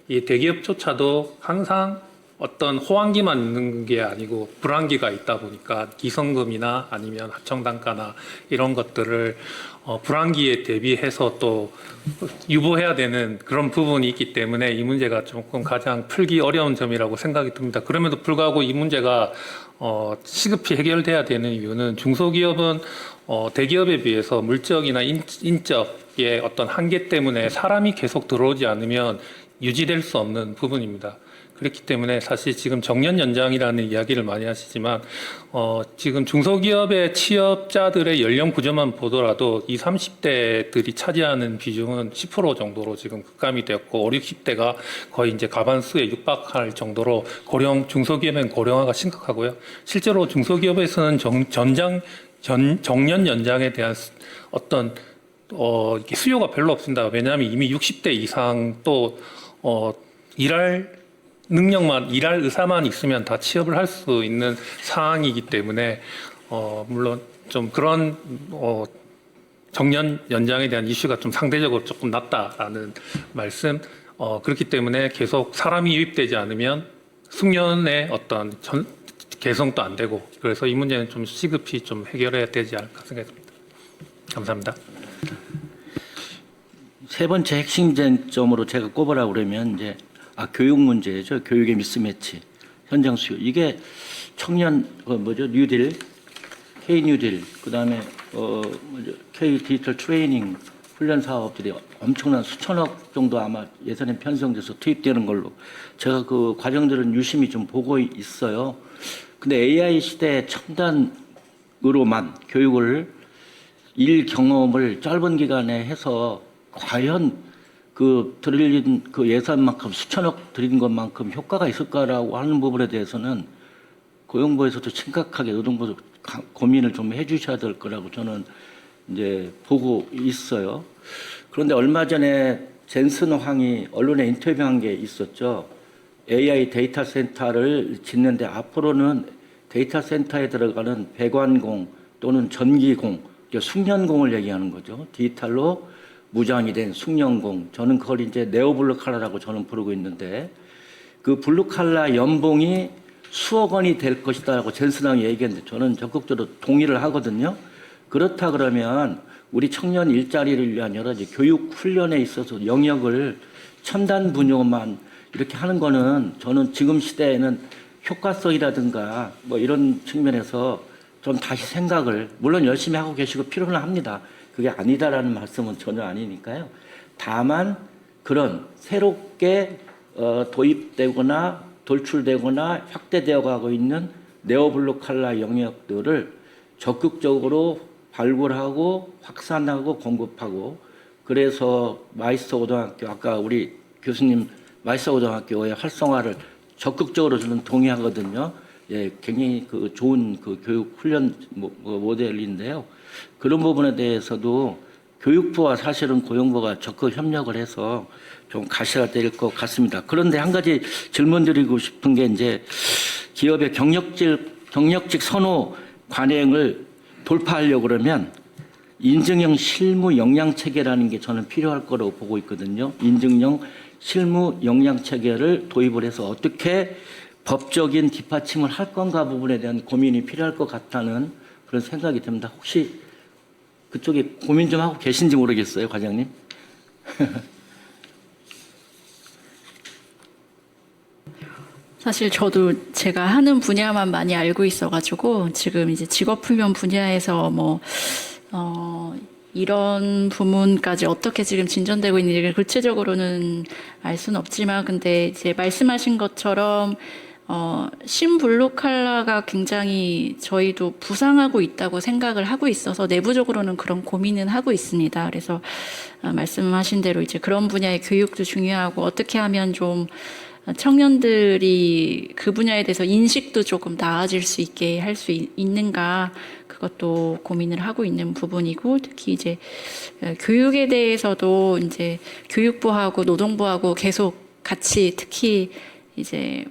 이 대기업조차도 항상 어떤 호황기만 있는 게 아니고 불황기가 있다 보니까 기성금이나 아니면 하청 단가나 이런 것들을 불황기에 대비해서 또 유보해야 되는 그런 부분이 있기 때문에 이 문제가 조금 가장 풀기 어려운 점이라고 생각이 듭니다. 그럼에도 불구하고 이 문제가 시급히 해결돼야 되는 이유는 중소기업은 대기업에 비해서 물적이나 인적 인력의 어떤 한계 때문에 사람이 계속 들어오지 않으면 유지될 수 없는 부분입니다. 그렇기 때문에 사실 지금 정년 연장이라는 이야기를 많이 하시지만 지금 중소기업의 취업자들의 연령 구조만 보더라도 20, 30대들이 차지하는 비중은 10% 정도로 지금 급감이 되었고 5, 60대가 거의 이제 가반수에 육박할 정도로 중소기업엔 고령화가 심각하고요. 실제로 중소기업에서는 정년 연장에 대한 어떤 이렇게 수요가 별로 없습니다. 왜냐하면 이미 60대 이상 또 일할 의사만 있으면 다 취업을 할 수 있는 상황이기 때문에 물론 좀 그런 정년 연장에 대한 이슈가 좀 상대적으로 조금 낮다라는 말씀. 그렇기 때문에 계속 사람이 유입되지 않으면 숙련의 어떤 개성도 안 되고 그래서 이 문제는 좀 시급히 좀 해결해야 되지 않을까 생각합니다. 감사합니다. 세 번째 핵심 쟁점으로 제가 꼽으라고 그러면 이제 교육 문제죠. 교육의 미스매치, 현장 수요. 이게 청년 뉴딜, K 뉴딜, 그다음에 K 디지털 트레이닝 훈련 사업들이 엄청난 수천억 정도 아마 예산에 편성돼서 투입되는 걸로 제가 그 과정들은 유심히 좀 보고 있어요. 근데 AI 시대 첨단으로만 교육을 일 경험을 짧은 기간에 해서 과연 들인 예산만큼 수천억 들인 것만큼 효과가 있을까라고 하는 부분에 대해서는 고용부에서도 심각하게 노동부 고민을 좀 해주셔야 될 거라고 저는 이제 보고 있어요. 그런데 얼마 전에 젠슨 황이 언론에 인터뷰한 게 있었죠. AI 데이터 센터를 짓는데 앞으로는 데이터 센터에 들어가는 배관공 또는 전기공, 숙련공을 얘기하는 거죠. 디지털로 무장이 된 숙련공. 저는 그걸 이제 네오블루 칼라라고 저는 부르고 있는데 그 블루 칼라 연봉이 수억 원이 될 것이다라고 젠슨왕이 얘기했는데 저는 적극적으로 동의를 하거든요. 그렇다 그러면 우리 청년 일자리를 위한 여러 가지 교육 훈련에 있어서 영역을 첨단 분야만 이렇게 하는 거는 저는 지금 시대에는 효과성이라든가 뭐 이런 측면에서 좀 다시 생각을 물론 열심히 하고 계시고 필요는 합니다. 그게 아니다라는 말씀은 전혀 아니니까요. 다만 그런 새롭게 도입되거나 돌출되거나 확대되어 가고 있는 네오블루 칼라 영역들을 적극적으로 발굴하고 확산하고 공급하고 그래서 마이스터 고등학교 아까 우리 교수님 마이스터 고등학교의 활성화를 적극적으로 저는 동의하거든요. 예, 굉장히 좋은 교육 훈련 모델인데요. 그런 부분에 대해서도 교육부와 사실은 고용부가 적극 협력을 해서 좀 가셔야 될 것 같습니다. 그런데 한 가지 질문 드리고 싶은 게 이제 기업의 경력직 선호 관행을 돌파하려고 그러면 인증형 실무 역량 체계라는 게 저는 필요할 거라고 보고 있거든요. 인증형 실무 역량 체계를 도입을 해서 어떻게 법적인 뒷받침을 할 건가 부분에 대한 고민이 필요할 것 같다는 그런 생각이 듭니다. 혹시 그쪽에 고민 좀 하고 계신지 모르겠어요, 과장님. 사실 저도 제가 하는 분야만 많이 알고 있어가지고 지금 이제 직업훈련 분야에서 이런 부분까지 어떻게 지금 진전되고 있는지 구체적으로는 알 수는 없지만 근데 이제 말씀하신 것처럼 신블루 칼라가 굉장히 저희도 부상하고 있다고 생각을 하고 있어서 내부적으로는 그런 고민은 하고 있습니다. 그래서 말씀하신 대로 이제 그런 분야의 교육도 중요하고 어떻게 하면 좀 청년들이 그 분야에 대해서 인식도 조금 나아질 수 있게 할 수 있는가 그것도 고민을 하고 있는 부분이고 특히 이제 교육에 대해서도 이제 교육부하고 노동부하고 계속 같이 특히 이제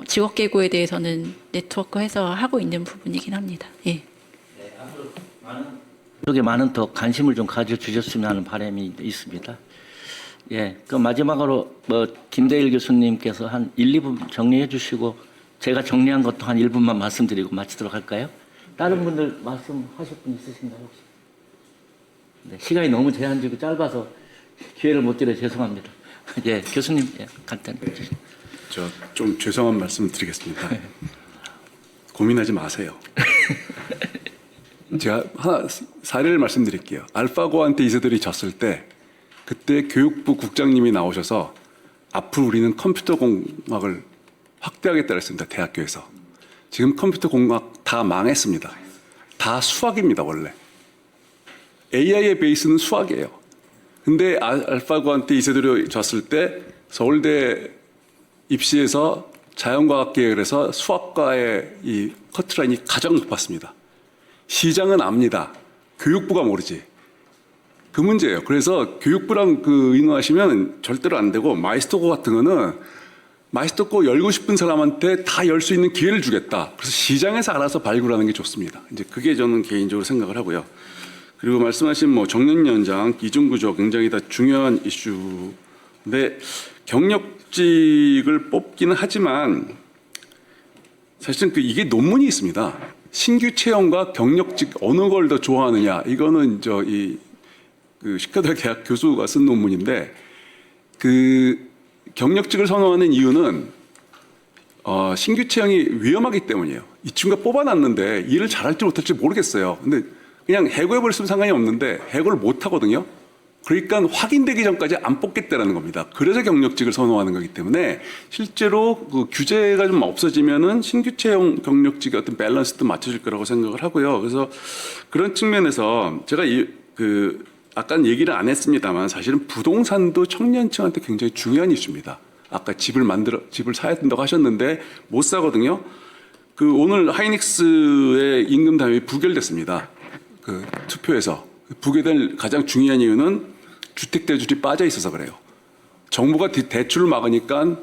직업계고에 대해서는 네트워크해서 하고 있는 부분이긴 합니다. 예. 그렇게 많은 더 관심을 좀 가져주셨으면 하는 바람이 있습니다. 예, 그 마지막으로 김대일 교수님께서 한 1, 2분 정리해 주시고 제가 정리한 것도 한 1분만 말씀드리고 마치도록 할까요? 다른 분들 말씀하실 분 있으신가요 혹시? 네, 시간이 너무 제한적이고 짧아서 기회를 못 드려 죄송합니다. 예, 교수님 간단히 해주시죠. 저 좀 죄송한 말씀 드리겠습니다. 고민하지 마세요. 제가 하나 사례를 말씀드릴게요. 알파고한테 이세돌이 졌을 때 그때 교육부 국장님이 나오셔서 앞으로 우리는 컴퓨터 공학을 확대하겠다 그랬습니다. 대학교에서. 지금 컴퓨터 공학 다 망했습니다. 다 수학입니다, 원래. AI의 베이스는 수학이에요. 근데 알파고한테 이세돌이 졌을 때 서울대 입시에서 자연과학 계열에서 수학과의 이 커트라인이 가장 높았습니다. 시장은 압니다. 교육부가 모르지. 그 문제예요. 그래서 교육부랑 의논하시면 절대로 안 되고, 마이스터고 같은 거는 마이스터고 열고 싶은 사람한테 다 열 수 있는 기회를 주겠다. 그래서 시장에서 알아서 발굴하는 게 좋습니다. 이제 그게 저는 개인적으로 생각을 하고요. 그리고 말씀하신 정년 연장, 이중구조 굉장히 다 중요한 이슈인데, 경력직을 뽑기는 하지만 사실은 이게 논문이 있습니다. 신규 채용과 경력직 어느 걸 더 좋아하느냐, 이거는 시카고대 대학 교수가 쓴 논문인데, 경력직을 선호하는 이유는 신규 채용이 위험하기 때문이에요. 이 친구가 뽑아놨는데 일을 잘할지 못할지 모르겠어요. 근데 그냥 해고해버렸으면 상관이 없는데 해고를 못하거든요. 그러니까 확인되기 전까지 안 뽑겠다라는 겁니다. 그래서 경력직을 선호하는 거기 때문에 실제로 규제가 좀 없어지면은 신규 채용 경력직의 어떤 밸런스도 맞춰질 거라고 생각을 하고요. 그래서 그런 측면에서 제가 아까는 얘기를 안 했습니다만 사실은 부동산도 청년층한테 굉장히 중요한 이슈입니다. 아까 집을 사야 된다고 하셨는데 못 사거든요. 오늘 하이닉스의 임금 담합이 부결됐습니다. 투표에서. 부결될 가장 중요한 이유는 주택 대출이 빠져 있어서 그래요. 정부가 대출을 막으니까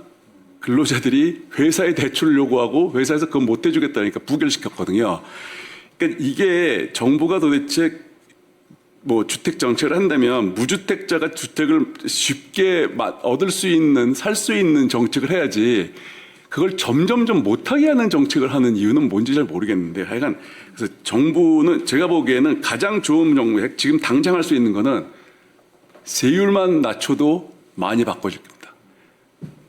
근로자들이 회사에 대출을 요구하고 회사에서 그건 못 해주겠다니까 부결시켰거든요. 그러니까 이게 정부가 도대체 주택 정책을 한다면 무주택자가 주택을 쉽게 얻을 수 있는, 살 수 있는 정책을 해야지, 그걸 점점점 못하게 하는 정책을 하는 이유는 뭔지 잘 모르겠는데, 하여간 그래서 정부는 제가 보기에는 가장 좋은 정책, 지금 당장 할 수 있는 거는 세율만 낮춰도 많이 바꿔줄 겁니다.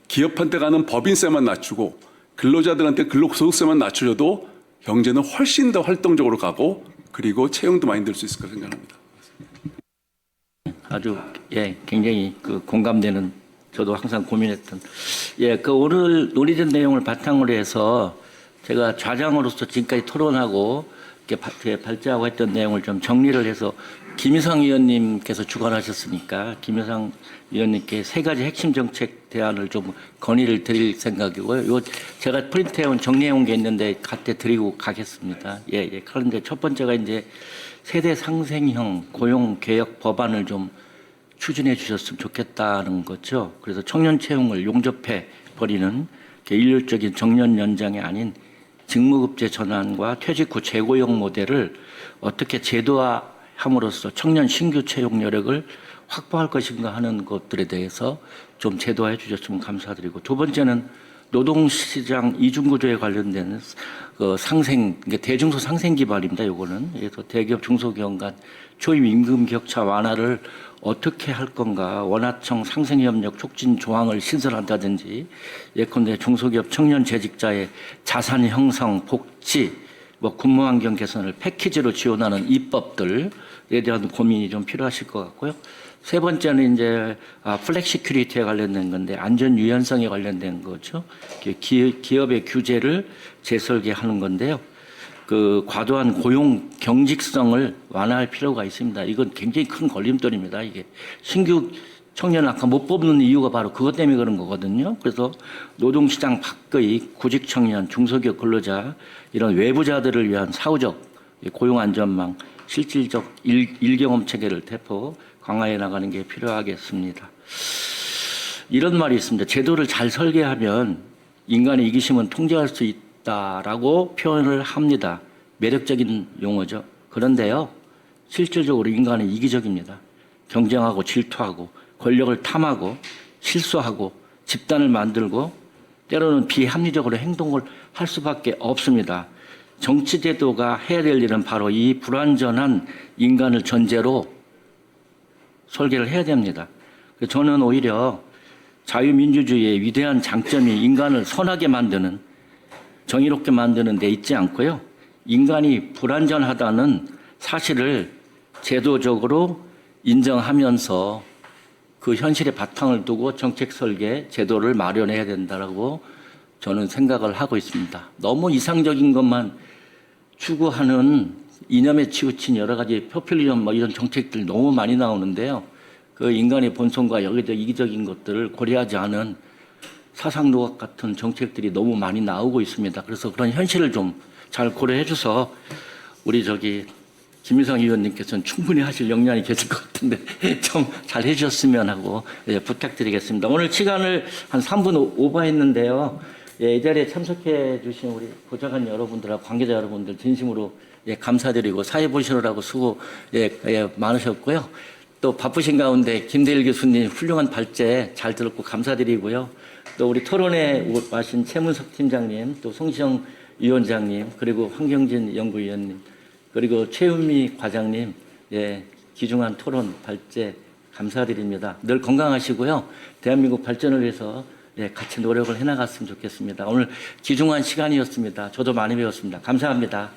기업한테 가는 법인세만 낮추고 근로자들한테 근로소득세만 낮춰줘도 경제는 훨씬 더 활동적으로 가고, 그리고 채용도 많이 될 수 있을 거라 생각합니다. 아주 굉장히 공감되는, 저도 항상 고민했던 오늘 논의된 내용을 바탕으로 해서 제가 좌장으로서 지금까지 토론하고 이렇게 발제하고 했던 내용을 좀 정리를 해서 김희상 의원님께서 주관하셨으니까 김희상 의원님께 3가지 핵심 정책 대안을 좀 건의를 드릴 생각이고요. 요 제가 프린트해온 정리해온 게 있는데 갖다 드리고 가겠습니다. 그런데 첫 번째가 이제 세대 상생형 고용 개혁 법안을 좀 추진해 주셨으면 좋겠다는 거죠. 그래서 청년 채용을 용접해 버리는 일률적인 정년 연장이 아닌 직무급제 전환과 퇴직 후 재고용 모델을 어떻게 제도화함으로써 청년 신규 채용 여력을 확보할 것인가 하는 것들에 대해서 좀 제도화해 주셨으면 감사드리고, 두 번째는 노동시장 이중구조에 관련된 상생, 대중소 상생 기반입니다. 요거는. 그래서 대기업 중소기업 간 초임 임금 격차 완화를 어떻게 할 건가, 원하청 상생협력 촉진 조항을 신설한다든지, 예컨대 중소기업 청년 재직자의 자산 형성, 복지, 근무 환경 개선을 패키지로 지원하는 입법들에 대한 고민이 좀 필요하실 것 같고요. 세 번째는 이제 플렉시큐리티에 관련된 건데, 안전 유연성에 관련된 거죠. 기업의 규제를 재설계하는 건데요. 과도한 고용 경직성을 완화할 필요가 있습니다. 이건 굉장히 큰 걸림돌입니다. 이게 신규 청년을 아까 못 뽑는 이유가 바로 그것 때문에 그런 거거든요. 그래서 노동시장 밖의 구직 청년, 중소기업 근로자, 이런 외부자들을 위한 사후적 고용 안전망, 실질적 일경험 체계를 대폭 강화해 나가는 게 필요하겠습니다. 이런 말이 있습니다. 제도를 잘 설계하면 인간의 이기심은 통제할 수 있다라고 표현을 합니다. 매력적인 용어죠. 그런데요, 실질적으로 인간은 이기적입니다. 경쟁하고 질투하고 권력을 탐하고 실수하고 집단을 만들고 때로는 비합리적으로 행동을 할 수밖에 없습니다. 정치 제도가 해야 될 일은 바로 이 불완전한 인간을 전제로 설계를 해야 됩니다. 저는 오히려 자유민주주의의 위대한 장점이 인간을 선하게 만드는, 정의롭게 만드는 데 있지 않고요. 인간이 불완전하다는 사실을 제도적으로 인정하면서 그 현실의 바탕을 두고 정책 설계, 제도를 마련해야 된다라고 저는 생각을 하고 있습니다. 너무 이상적인 것만 추구하는 이념에 치우친 여러 가지 포퓰리즘 뭐 이런 정책들 너무 많이 나오는데요. 그 인간의 본성과 여기적 이기적인 것들을 고려하지 않은 사상 누각 같은 정책들이 너무 많이 나오고 있습니다. 그래서 그런 현실을 좀 잘 고려해 줘서 우리 김희성 의원님께서는 충분히 하실 역량이 계실 것 같은데 좀 잘 해주셨으면 하고 부탁드리겠습니다. 오늘 시간을 한 3분 오버했는데요. 이 자리에 참석해 주신 우리 보좌관 여러분들하고 관계자 여러분들 진심으로 감사드리고 사회 보시느라고 수고 많으셨고요. 또 바쁘신 가운데 김대일 교수님 훌륭한 발제 잘 들었고 감사드리고요. 또 우리 토론에 와신 최문석 팀장님, 또 송시영 위원장님, 그리고 황경진 연구위원님, 그리고 최은미 과장님, 귀중한 토론 발제 감사드립니다. 늘 건강하시고요. 대한민국 발전을 위해서 같이 노력을 해나갔으면 좋겠습니다. 오늘 귀중한 시간이었습니다. 저도 많이 배웠습니다. 감사합니다.